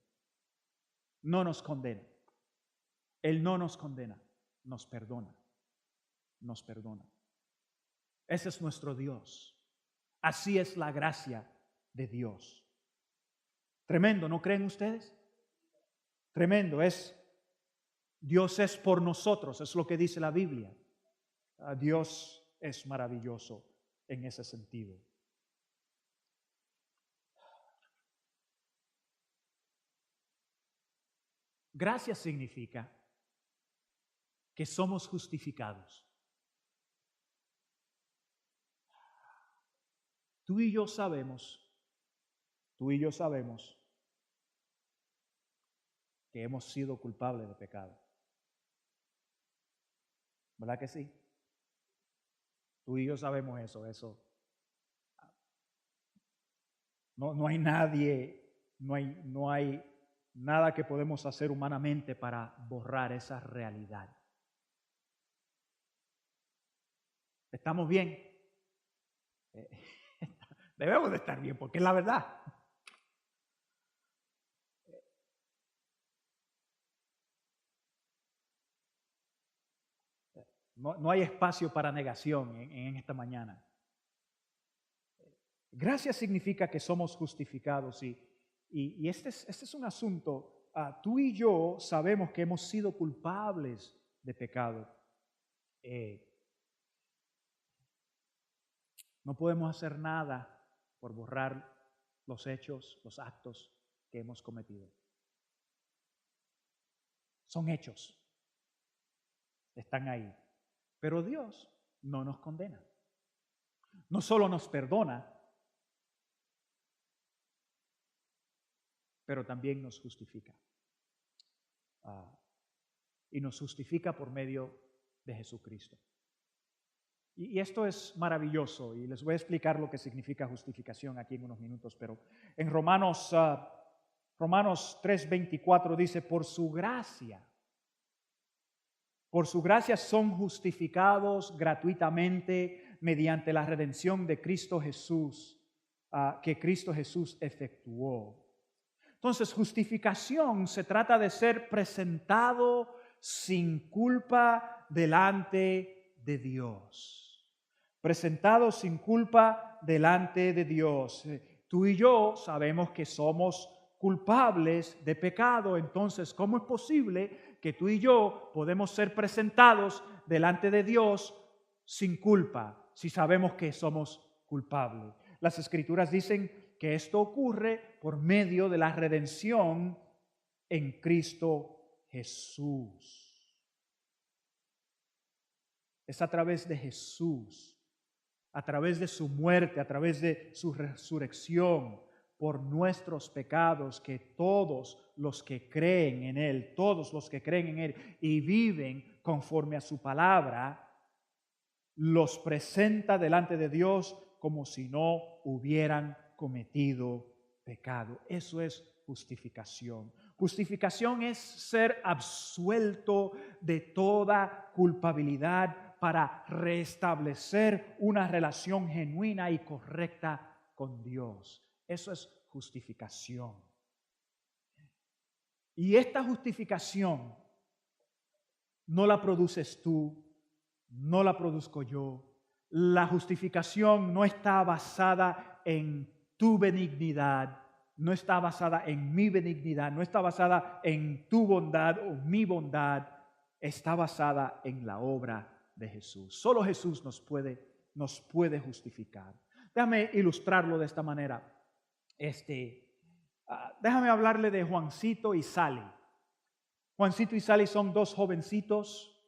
No nos condena. Él no nos condena. nos perdona. Nos perdona. Ese es nuestro Dios. Así es la gracia de Dios. Tremendo, ¿no creen ustedes? Tremendo es. Dios es por nosotros, es lo que dice la Biblia. Dios es maravilloso en ese sentido. Gracia significa que somos justificados. Tú y yo sabemos que hemos sido culpables de pecado. ¿Verdad que sí? Tú y yo sabemos eso. No hay nadie, no hay nada que podemos hacer humanamente para borrar esa realidad. ¿Estamos bien? Debemos de estar bien porque es la verdad. No hay espacio para negación en esta mañana. Gracia significa que somos justificados y este es un asunto. Tú y yo sabemos que hemos sido culpables de pecado. No podemos hacer nada por borrar los hechos, los actos que hemos cometido. Son hechos. Están ahí. Pero Dios no nos condena. No solo nos perdona, pero también nos justifica. Y nos justifica por medio de Jesucristo. Y esto es maravilloso y les voy a explicar lo que significa justificación aquí en unos minutos, pero en Romanos 3:24 dice, por su gracia son justificados gratuitamente mediante la redención de Cristo Jesús, que Cristo Jesús efectuó. Entonces, justificación se trata de ser presentado sin culpa delante de Dios. Presentado sin culpa delante de Dios. Tú y yo sabemos que somos culpables de pecado, entonces, ¿cómo es posible que tú y yo podemos ser presentados delante de Dios sin culpa si sabemos que somos culpables? Las Escrituras dicen que esto ocurre por medio de la redención en Cristo Jesús. Es a través de Jesús, a través de su muerte, a través de su resurrección, por nuestros pecados, que todos los que creen en Él, y viven conforme a su palabra, los presenta delante de Dios como si no hubieran cometido pecado. Eso es justificación. Justificación es ser absuelto de toda culpabilidad para restablecer una relación genuina y correcta con Dios. Eso es justificación. Y esta justificación no la produces tú, no la produzco yo. La justificación no está basada en tu benignidad, no está basada en mi benignidad, no está basada en tu bondad o mi bondad, está basada en la obra de Jesús. Solo Jesús nos puede justificar. Déjame ilustrarlo de esta manera. Déjame hablarle de Juancito y Sally. Juancito y Sally son dos jovencitos.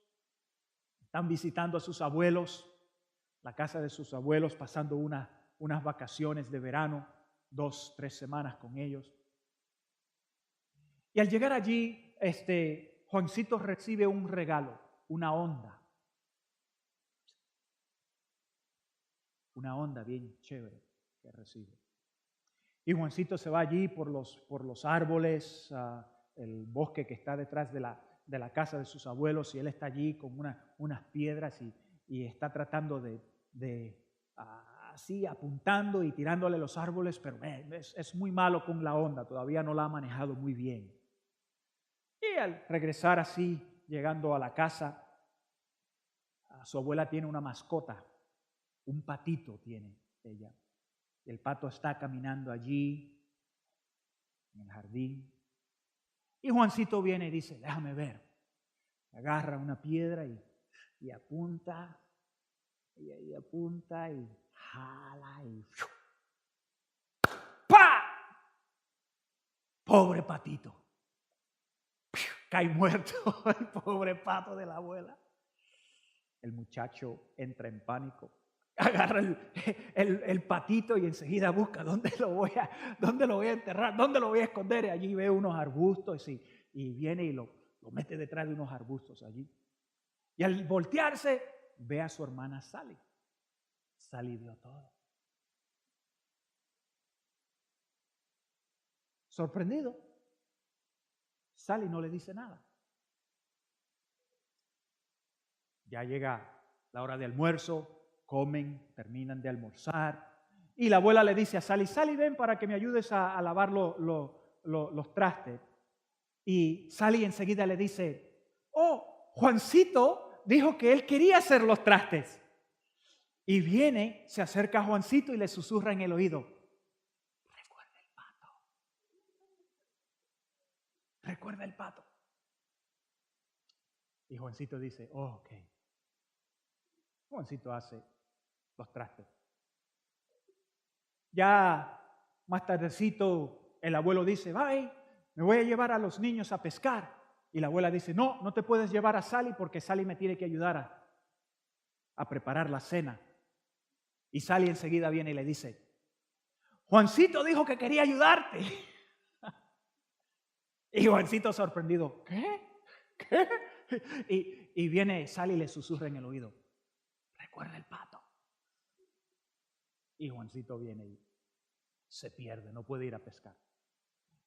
Están visitando a sus abuelos, la casa de sus abuelos, pasando unas vacaciones de verano, 2-3 semanas con ellos. Y al llegar allí, Juancito recibe un regalo, una onda. Una onda bien chévere que recibe. Y Juancito se va allí por los árboles, el bosque que está detrás de la casa de sus abuelos, y él está allí con unas piedras y está tratando de así apuntando y tirándole los árboles, pero es muy malo con la onda, todavía no la ha manejado muy bien. Y al regresar así, llegando a la casa, su abuela tiene una mascota, un patito tiene ella. Y el pato está caminando allí en el jardín. Y Juancito viene y dice, déjame ver. Agarra una piedra y apunta, y apunta y jala y ¡pa! Pobre patito. Cae muerto el pobre pato de la abuela. El muchacho entra en pánico. Agarra el patito y enseguida busca dónde lo voy a enterrar, dónde lo voy a esconder. Y allí ve unos arbustos y viene y lo mete detrás de unos arbustos allí. Y al voltearse, ve a su hermana Sally. Sally vio todo. Sorprendido, Sally no le dice nada. Ya llega la hora de almuerzo, comen, terminan de almorzar. Y la abuela le dice a Sally, Sally, ven para que me ayudes a lavar los trastes. Y Sally enseguida le dice, oh, Juancito dijo que él quería hacer los trastes. Y viene, se acerca a Juancito y le susurra en el oído, recuerda el pato. Recuerda el pato. Y Juancito dice, oh, ok. Juancito hace los trastes. Ya más tardecito el abuelo dice, bye, me voy a llevar a los niños a pescar. Y la abuela dice, no, no te puedes llevar a Sally porque Sally me tiene que ayudar a preparar la cena. Y Sally enseguida viene y le dice, Juancito dijo que quería ayudarte. Y Juancito sorprendido, ¿qué? ¿Qué? Y viene Sally y le susurra en el oído, recuerda el pato. Y Juancito viene y se pierde, no puede ir a pescar.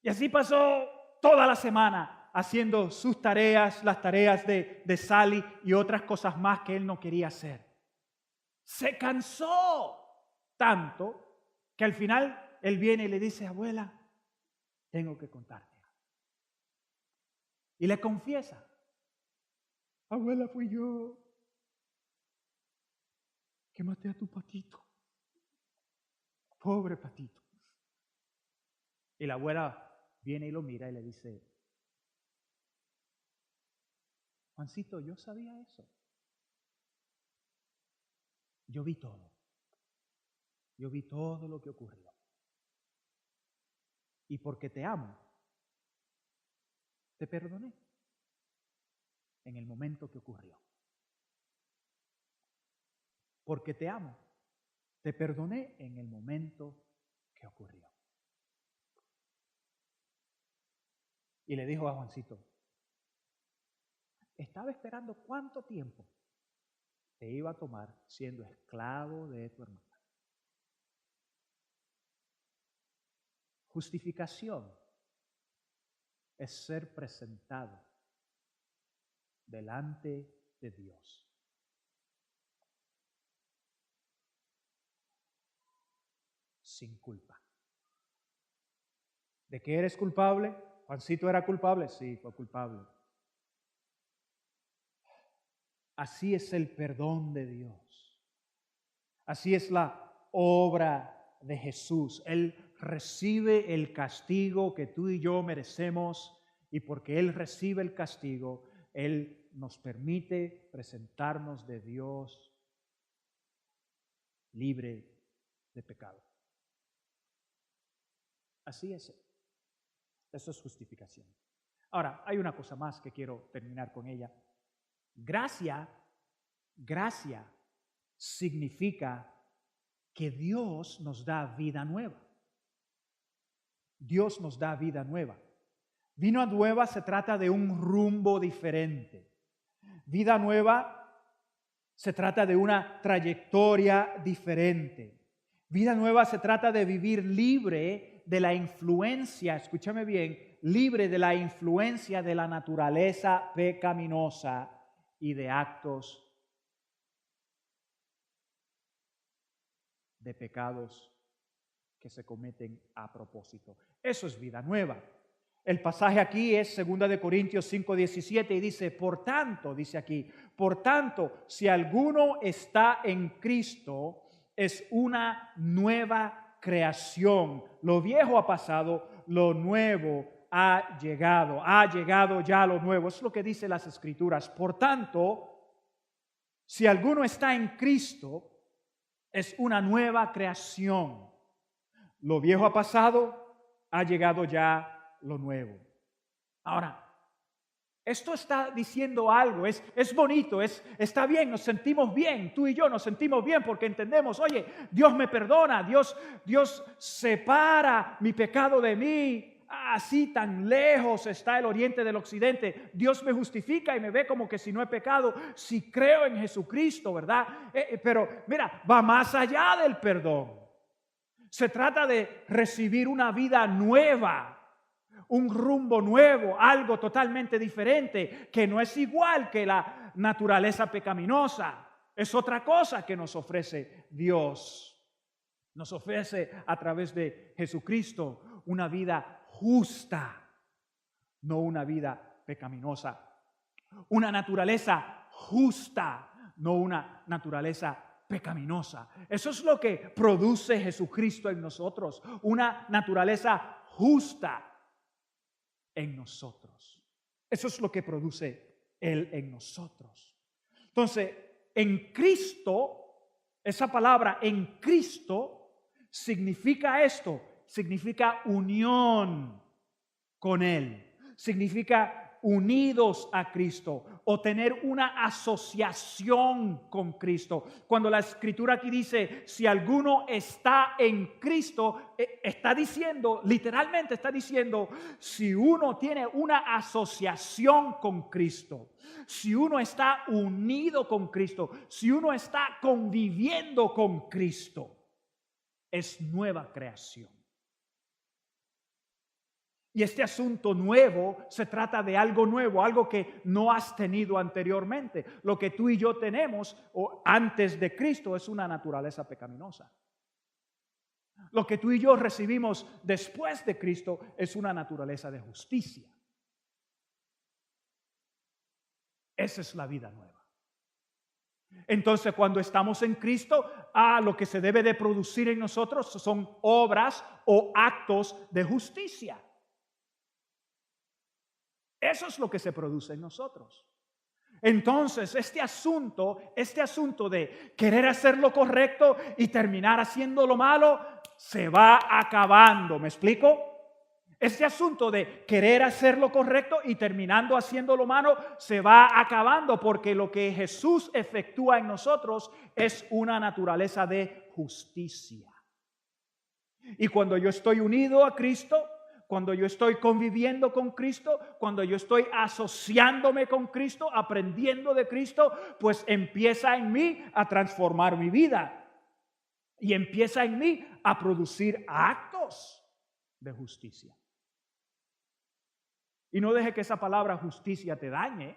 Y así pasó toda la semana haciendo sus tareas, las tareas de Sally y otras cosas más que él no quería hacer. Se cansó tanto que al final él viene y le dice, abuela, tengo que contarte. Y le confiesa, abuela, fui yo que maté a tu patito. Pobre patito. Y la abuela viene y lo mira y le dice, Juancito, yo sabía eso. Yo vi todo. Yo vi todo lo que ocurrió. Y porque te amo, te perdoné en el momento que ocurrió. Porque te amo, te perdoné en el momento que ocurrió. Y le dijo a Juancito, estaba esperando cuánto tiempo te iba a tomar siendo esclavo de tu hermana. Justificación es ser presentado delante de Dios. Sin culpa. ¿De qué eres culpable? ¿Juancito era culpable? Sí, fue culpable. Así es el perdón de Dios. Así es la obra de Jesús. Él recibe el castigo que tú y yo merecemos y porque Él recibe el castigo, Él nos permite presentarnos de Dios libre de pecado. Así es. Eso es justificación. Ahora, hay una cosa más que quiero terminar con ella. Gracia significa que Dios nos da vida nueva. Dios nos da vida nueva. Vida nueva se trata de un rumbo diferente. Vida nueva se trata de una trayectoria diferente. Vida nueva se trata de vivir libre de la influencia, escúchame bien, libre de la influencia de la naturaleza pecaminosa y de actos de pecados que se cometen a propósito. Eso es vida nueva. El pasaje aquí es 2 Corintios 5:17 y dice, por tanto, dice aquí, por tanto, si alguno está en Cristo, es una nueva creación. Lo viejo ha pasado, lo nuevo ha llegado ya lo nuevo. Es lo que dice las Escrituras. Por tanto, si alguno está en Cristo, es una nueva creación. Lo viejo ha pasado, ha llegado ya lo nuevo. Ahora, esto está diciendo algo, es bonito, está bien, nos sentimos bien, tú y yo nos sentimos bien porque entendemos, oye, Dios me perdona, Dios separa mi pecado de mí, así tan lejos está el oriente del occidente, Dios me justifica y me ve como que si no he pecado, si creo en Jesucristo, ¿verdad? Pero mira, va más allá del perdón. Se trata de recibir una vida nueva, un rumbo nuevo, algo totalmente diferente, que no es igual que la naturaleza pecaminosa. Es otra cosa que nos ofrece Dios. Nos ofrece a través de Jesucristo una vida justa, no una vida pecaminosa. Una naturaleza justa, no una naturaleza pecaminosa. Eso es lo que produce Jesucristo en nosotros, una naturaleza justa en nosotros. Eso es lo que produce Él en nosotros. Entonces, en Cristo, esa palabra en Cristo significa esto, significa unión con Él, significa unidos a Cristo o tener una asociación con Cristo. Cuando la Escritura aquí dice, si alguno está en Cristo, está diciendo, literalmente está diciendo, si uno tiene una asociación con Cristo, si uno está unido con Cristo, si uno está conviviendo con Cristo, es nueva creación. Y este asunto nuevo se trata de algo nuevo, algo que no has tenido anteriormente. Lo que tú y yo tenemos antes de Cristo es una naturaleza pecaminosa. Lo que tú y yo recibimos después de Cristo es una naturaleza de justicia. Esa es la vida nueva. Entonces, cuando estamos en Cristo, lo que se debe de producir en nosotros son obras o actos de justicia. Eso es lo que se produce en nosotros. Entonces, este asunto de querer hacer lo correcto y terminar haciendo lo malo, se va acabando. ¿Me explico? Este asunto de querer hacer lo correcto y terminando haciendo lo malo, se va acabando porque lo que Jesús efectúa en nosotros es una naturaleza de justicia. Y cuando yo estoy unido a Cristo, cuando yo estoy conviviendo con Cristo, cuando yo estoy asociándome con Cristo, aprendiendo de Cristo, pues empieza en mí a transformar mi vida. Y empieza en mí a producir actos de justicia. Y no deje que esa palabra justicia te dañe.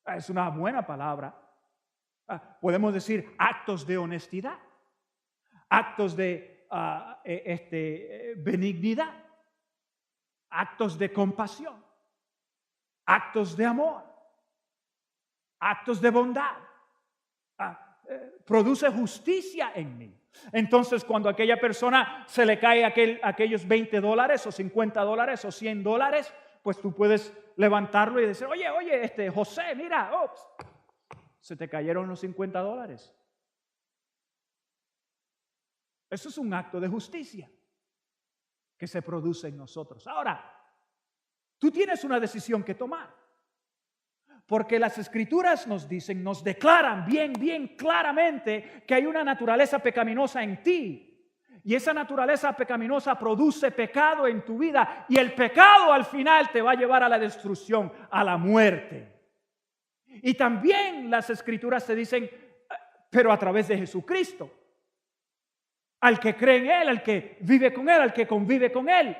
Es una buena palabra. Podemos decir actos de honestidad, actos de benignidad, actos de compasión, actos de amor, actos de bondad. Produce justicia en mí. Entonces, cuando a aquella persona se le cae aquellos $20 o $50 o $100, pues tú puedes levantarlo y decir, oye, José, mira, se te cayeron los $50. Eso es un acto de justicia que se produce en nosotros. Ahora, tú tienes una decisión que tomar. Porque las Escrituras nos dicen, nos declaran bien claramente que hay una naturaleza pecaminosa en ti. Y esa naturaleza pecaminosa produce pecado en tu vida. Y el pecado al final te va a llevar a la destrucción, a la muerte. Y también las Escrituras te dicen, pero a través de Jesucristo. Al que cree en Él, al que vive con Él, al que convive con Él.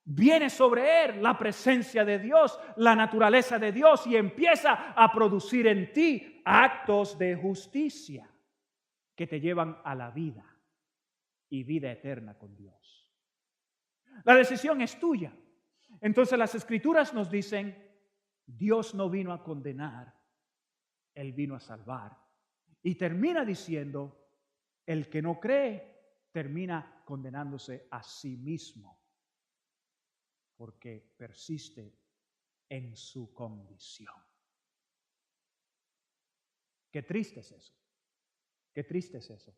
Viene sobre él la presencia de Dios, la naturaleza de Dios y empieza a producir en ti actos de justicia que te llevan a la vida y vida eterna con Dios. La decisión es tuya. Entonces las Escrituras nos dicen, Dios no vino a condenar, Él vino a salvar. Y termina diciendo, el que no cree termina condenándose a sí mismo, porque persiste en su condición. Qué triste es eso. Qué triste es eso.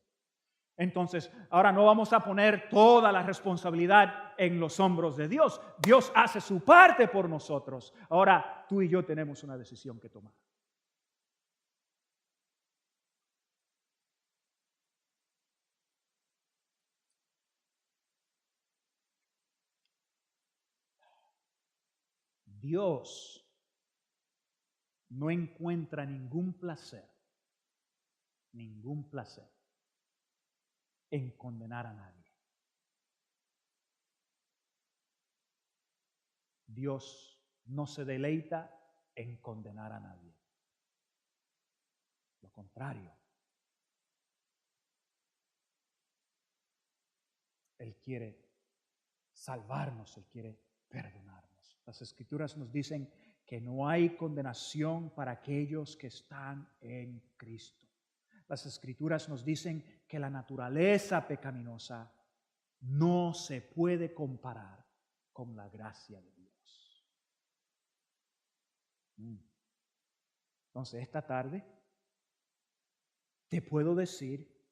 Entonces, ahora no vamos a poner toda la responsabilidad en los hombros de Dios. Dios hace su parte por nosotros. Ahora tú y yo tenemos una decisión que tomar. Dios no encuentra ningún placer en condenar a nadie. Dios no se deleita en condenar a nadie. Lo contrario. Él quiere salvarnos, Él quiere perdonarnos. Las Escrituras nos dicen que no hay condenación para aquellos que están en Cristo. Las Escrituras nos dicen que la naturaleza pecaminosa no se puede comparar con la gracia de Dios. Entonces, esta tarde te puedo decir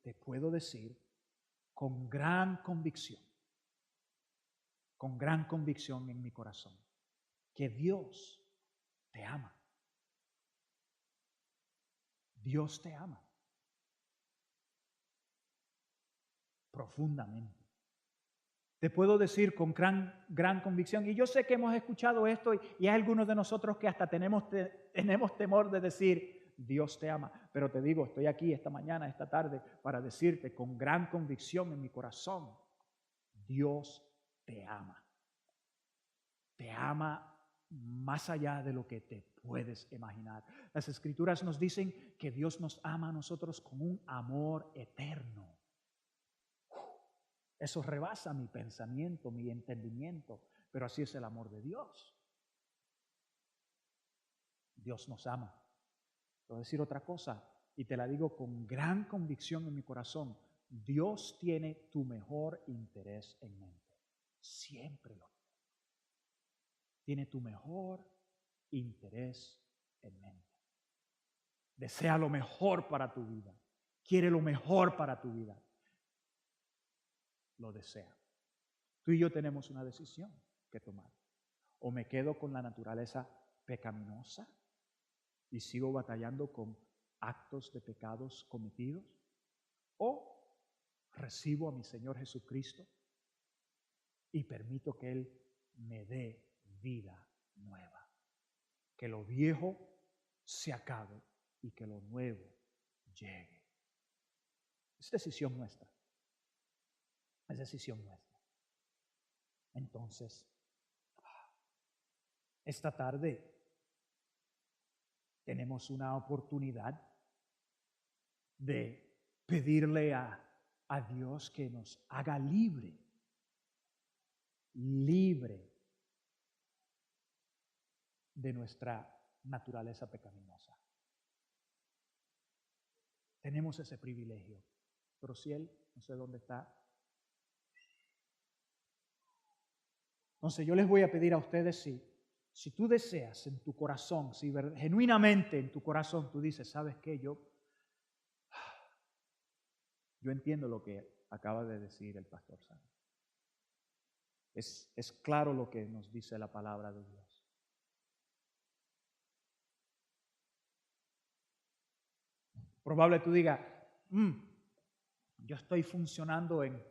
con gran convicción en mi corazón, que Dios te ama. Dios te ama profundamente. Te puedo decir con gran convicción, y yo sé que hemos escuchado esto y hay algunos de nosotros que hasta tenemos temor de decir, Dios te ama. Pero te digo, estoy aquí esta mañana, esta tarde, para decirte con gran convicción en mi corazón, Dios te ama. Te ama más allá de lo que te puedes imaginar. Las Escrituras nos dicen que Dios nos ama a nosotros con un amor eterno. Eso rebasa mi pensamiento, mi entendimiento, pero así es el amor de Dios. Dios nos ama. Te voy a decir otra cosa, y te la digo con gran convicción en mi corazón. Dios tiene tu mejor interés en mente. Siempre lo tiene tu mejor interés en mente. Desea lo mejor para tu vida. Quiere lo mejor para tu vida. Lo desea. Tú y yo tenemos una decisión que tomar. O me quedo con la naturaleza pecaminosa y sigo batallando con actos de pecados cometidos, o recibo a mi Señor Jesucristo y permito que Él me dé vida nueva. Que lo viejo se acabe y que lo nuevo llegue. Es decisión nuestra. Es decisión nuestra. Entonces, esta tarde tenemos una oportunidad de pedirle a Dios que nos haga libre de nuestra naturaleza pecaminosa. Tenemos ese privilegio. Pero si Él, no sé dónde está. Entonces yo les voy a pedir a ustedes, si tú deseas en tu corazón, si genuinamente en tu corazón tú dices, ¿sabes qué? Yo entiendo lo que acaba de decir el pastor Sánchez. Es claro lo que nos dice la palabra de Dios. Probable tú digas, yo estoy funcionando en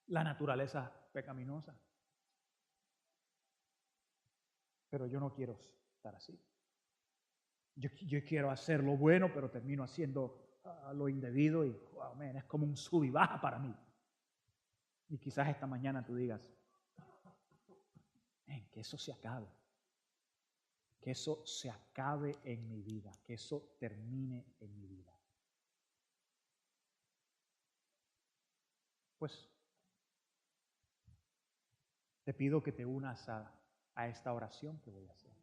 la naturaleza pecaminosa, pero yo no quiero estar así. Yo quiero hacer lo bueno, pero termino haciendo lo indebido y es como un sub y baja para mí. Y quizás esta mañana tú digas, que eso se acabe. Que eso se acabe en mi vida, que eso termine en mi vida. Pues te pido que te unas a esta oración que voy a hacer.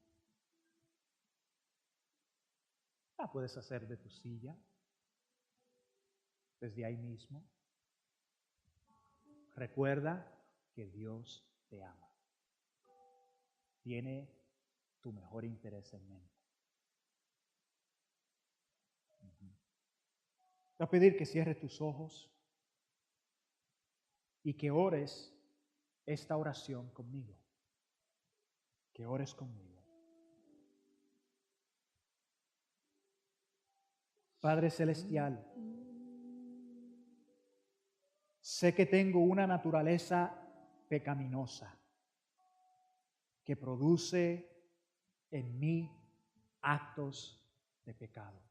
La puedes hacer de tu silla, desde ahí mismo. Recuerda que Dios te ama. Tiene tu mejor interés en mente. Te voy a pedir que cierres tus ojos y que ores esta oración conmigo. Que ores conmigo. Padre Celestial, sé que tengo una naturaleza pecaminosa que produce en mí actos de pecado.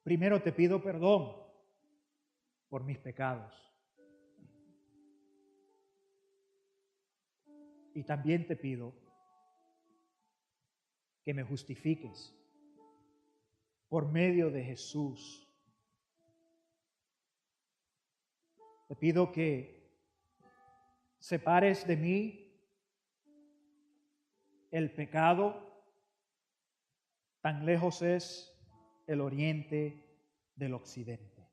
Primero te pido perdón por mis pecados. Y también te pido que me justifiques por medio de Jesús. Te pido que separes de mí el pecado. Tan lejos es el oriente del occidente.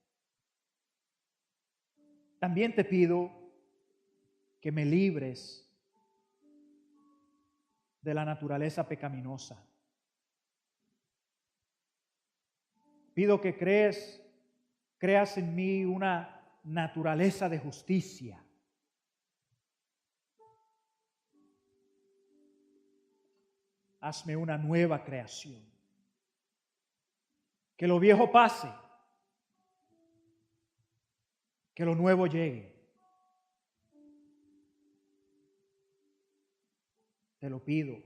También te pido que me libres de la naturaleza pecaminosa. Pido que creas en mí una naturaleza de justicia. Hazme una nueva creación. Que lo viejo pase, que lo nuevo llegue. Te lo pido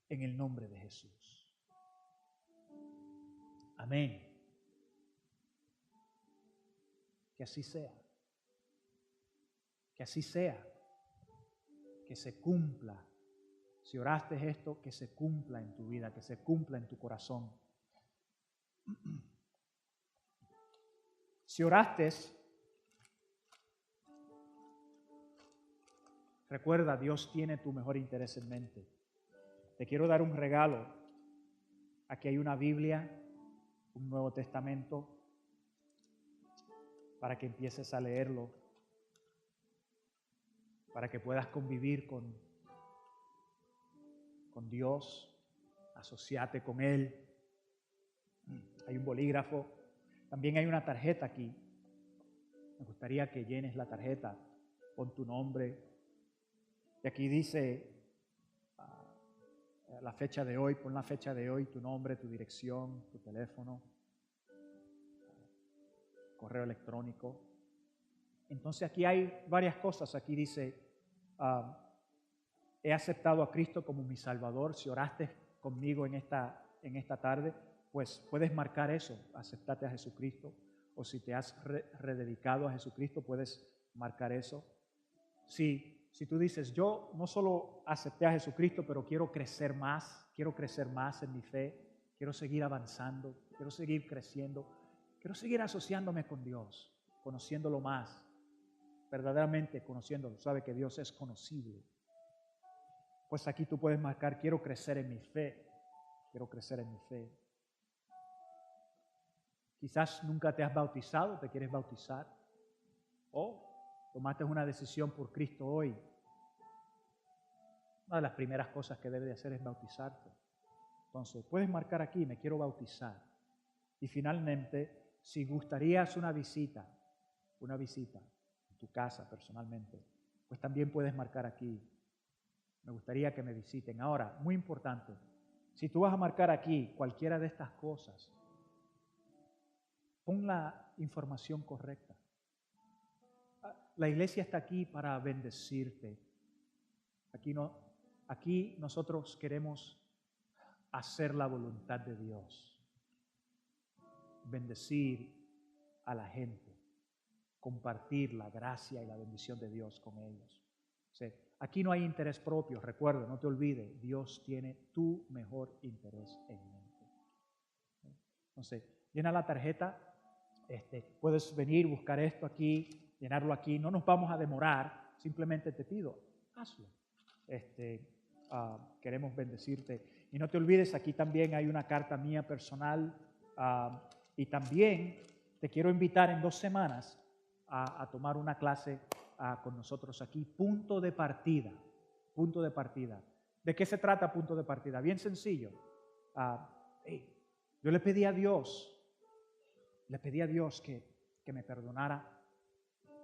en el nombre de Jesús. Amén. Que así sea. Que así sea. Que se cumpla. Si oraste esto, que se cumpla en tu vida, que se cumpla en tu corazón. Si oraste, recuerda, Dios tiene tu mejor interés en mente. Te quiero dar un regalo. Aquí hay una Biblia, un Nuevo Testamento, para que empieces a leerlo, para que puedas convivir con Dios, asociate con Él. Hay un bolígrafo, también hay una tarjeta aquí. Me gustaría que llenes la tarjeta, pon tu nombre. Y aquí dice la fecha de hoy, pon la fecha de hoy, tu nombre, tu dirección, tu teléfono, correo electrónico. Entonces aquí hay varias cosas. Aquí dice, he aceptado a Cristo como mi Salvador. Si oraste conmigo en esta tarde, pues puedes marcar eso, aceptaste a Jesucristo. O si te has rededicado a Jesucristo, puedes marcar eso. Si tú dices, yo no solo acepté a Jesucristo, pero quiero crecer más en mi fe, quiero seguir avanzando, quiero seguir creciendo, quiero seguir asociándome con Dios, conociéndolo más, verdaderamente conociéndolo. Sabe que Dios es conocible. Pues aquí tú puedes marcar, quiero crecer en mi fe, quiero crecer en mi fe. Quizás nunca te has bautizado, te quieres bautizar, o tomaste una decisión por Cristo hoy. Una de las primeras cosas que debes de hacer es bautizarte. Entonces, puedes marcar aquí, me quiero bautizar. Y finalmente, si gustarías una visita en tu casa personalmente, pues también puedes marcar aquí, me gustaría que me visiten. Ahora, muy importante, si tú vas a marcar aquí cualquiera de estas cosas, pon la información correcta. La iglesia está aquí para bendecirte. Aquí nosotros queremos hacer la voluntad de Dios. Bendecir a la gente. Compartir la gracia y la bendición de Dios con ellos. Aquí no hay interés propio, recuerda, no te olvides, Dios tiene tu mejor interés en mente. Entonces, llena la tarjeta, puedes venir, buscar esto aquí, llenarlo aquí. No nos vamos a demorar, simplemente te pido, hazlo. Queremos bendecirte. Y no te olvides, aquí también hay una carta mía personal y también te quiero invitar en 2 semanas a tomar una clase con nosotros aquí. Punto de partida. Punto de partida. ¿De qué se trata punto de partida? Bien sencillo. Yo le pedí a Dios que me perdonara,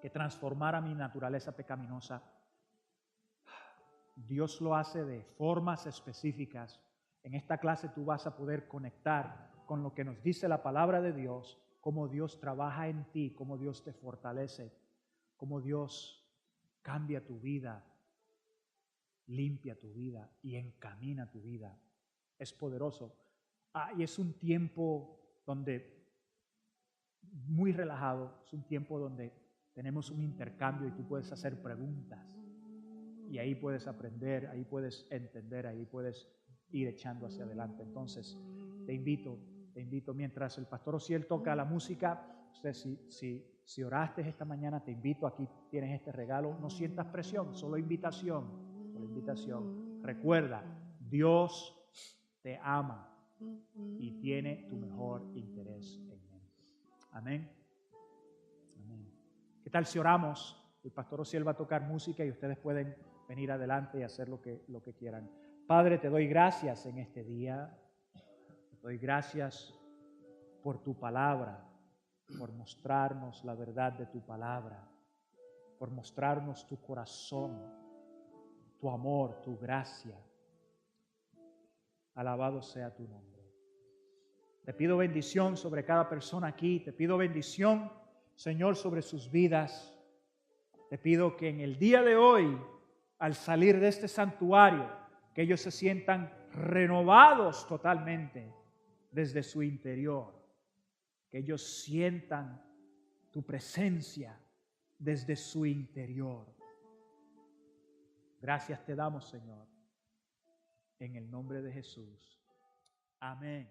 que transformara mi naturaleza pecaminosa. Dios lo hace de formas específicas. En esta clase tú vas a poder conectar con lo que nos dice la palabra de Dios, cómo Dios trabaja en ti, cómo Dios te fortalece, cómo Dios cambia tu vida, limpia tu vida y encamina tu vida. Es poderoso. Y es un tiempo donde muy relajado, es un tiempo donde tenemos un intercambio y tú puedes hacer preguntas y ahí puedes aprender, ahí puedes entender, ahí puedes ir echando hacia adelante. Entonces, te invito, mientras el pastor Osiel toca la música, usted si oraste esta mañana, te invito, aquí tienes este regalo, no sientas presión, solo invitación. Recuerda, Dios te ama y tiene tu mejor interés en Él. Amén. Amén. ¿Qué tal si oramos? El pastor Osiel va a tocar música y ustedes pueden venir adelante y hacer lo que quieran. Padre, te doy gracias en este día. Te doy gracias por tu palabra, por mostrarnos la verdad de tu palabra, por mostrarnos tu corazón, tu amor, tu gracia. Alabado sea tu nombre. Te pido bendición sobre cada persona aquí. Te pido bendición, Señor, sobre sus vidas. Te pido que en el día de hoy, al salir de este santuario, que ellos se sientan renovados totalmente desde su interior. Que ellos sientan tu presencia desde su interior. Gracias te damos, Señor, en el nombre de Jesús. Amén.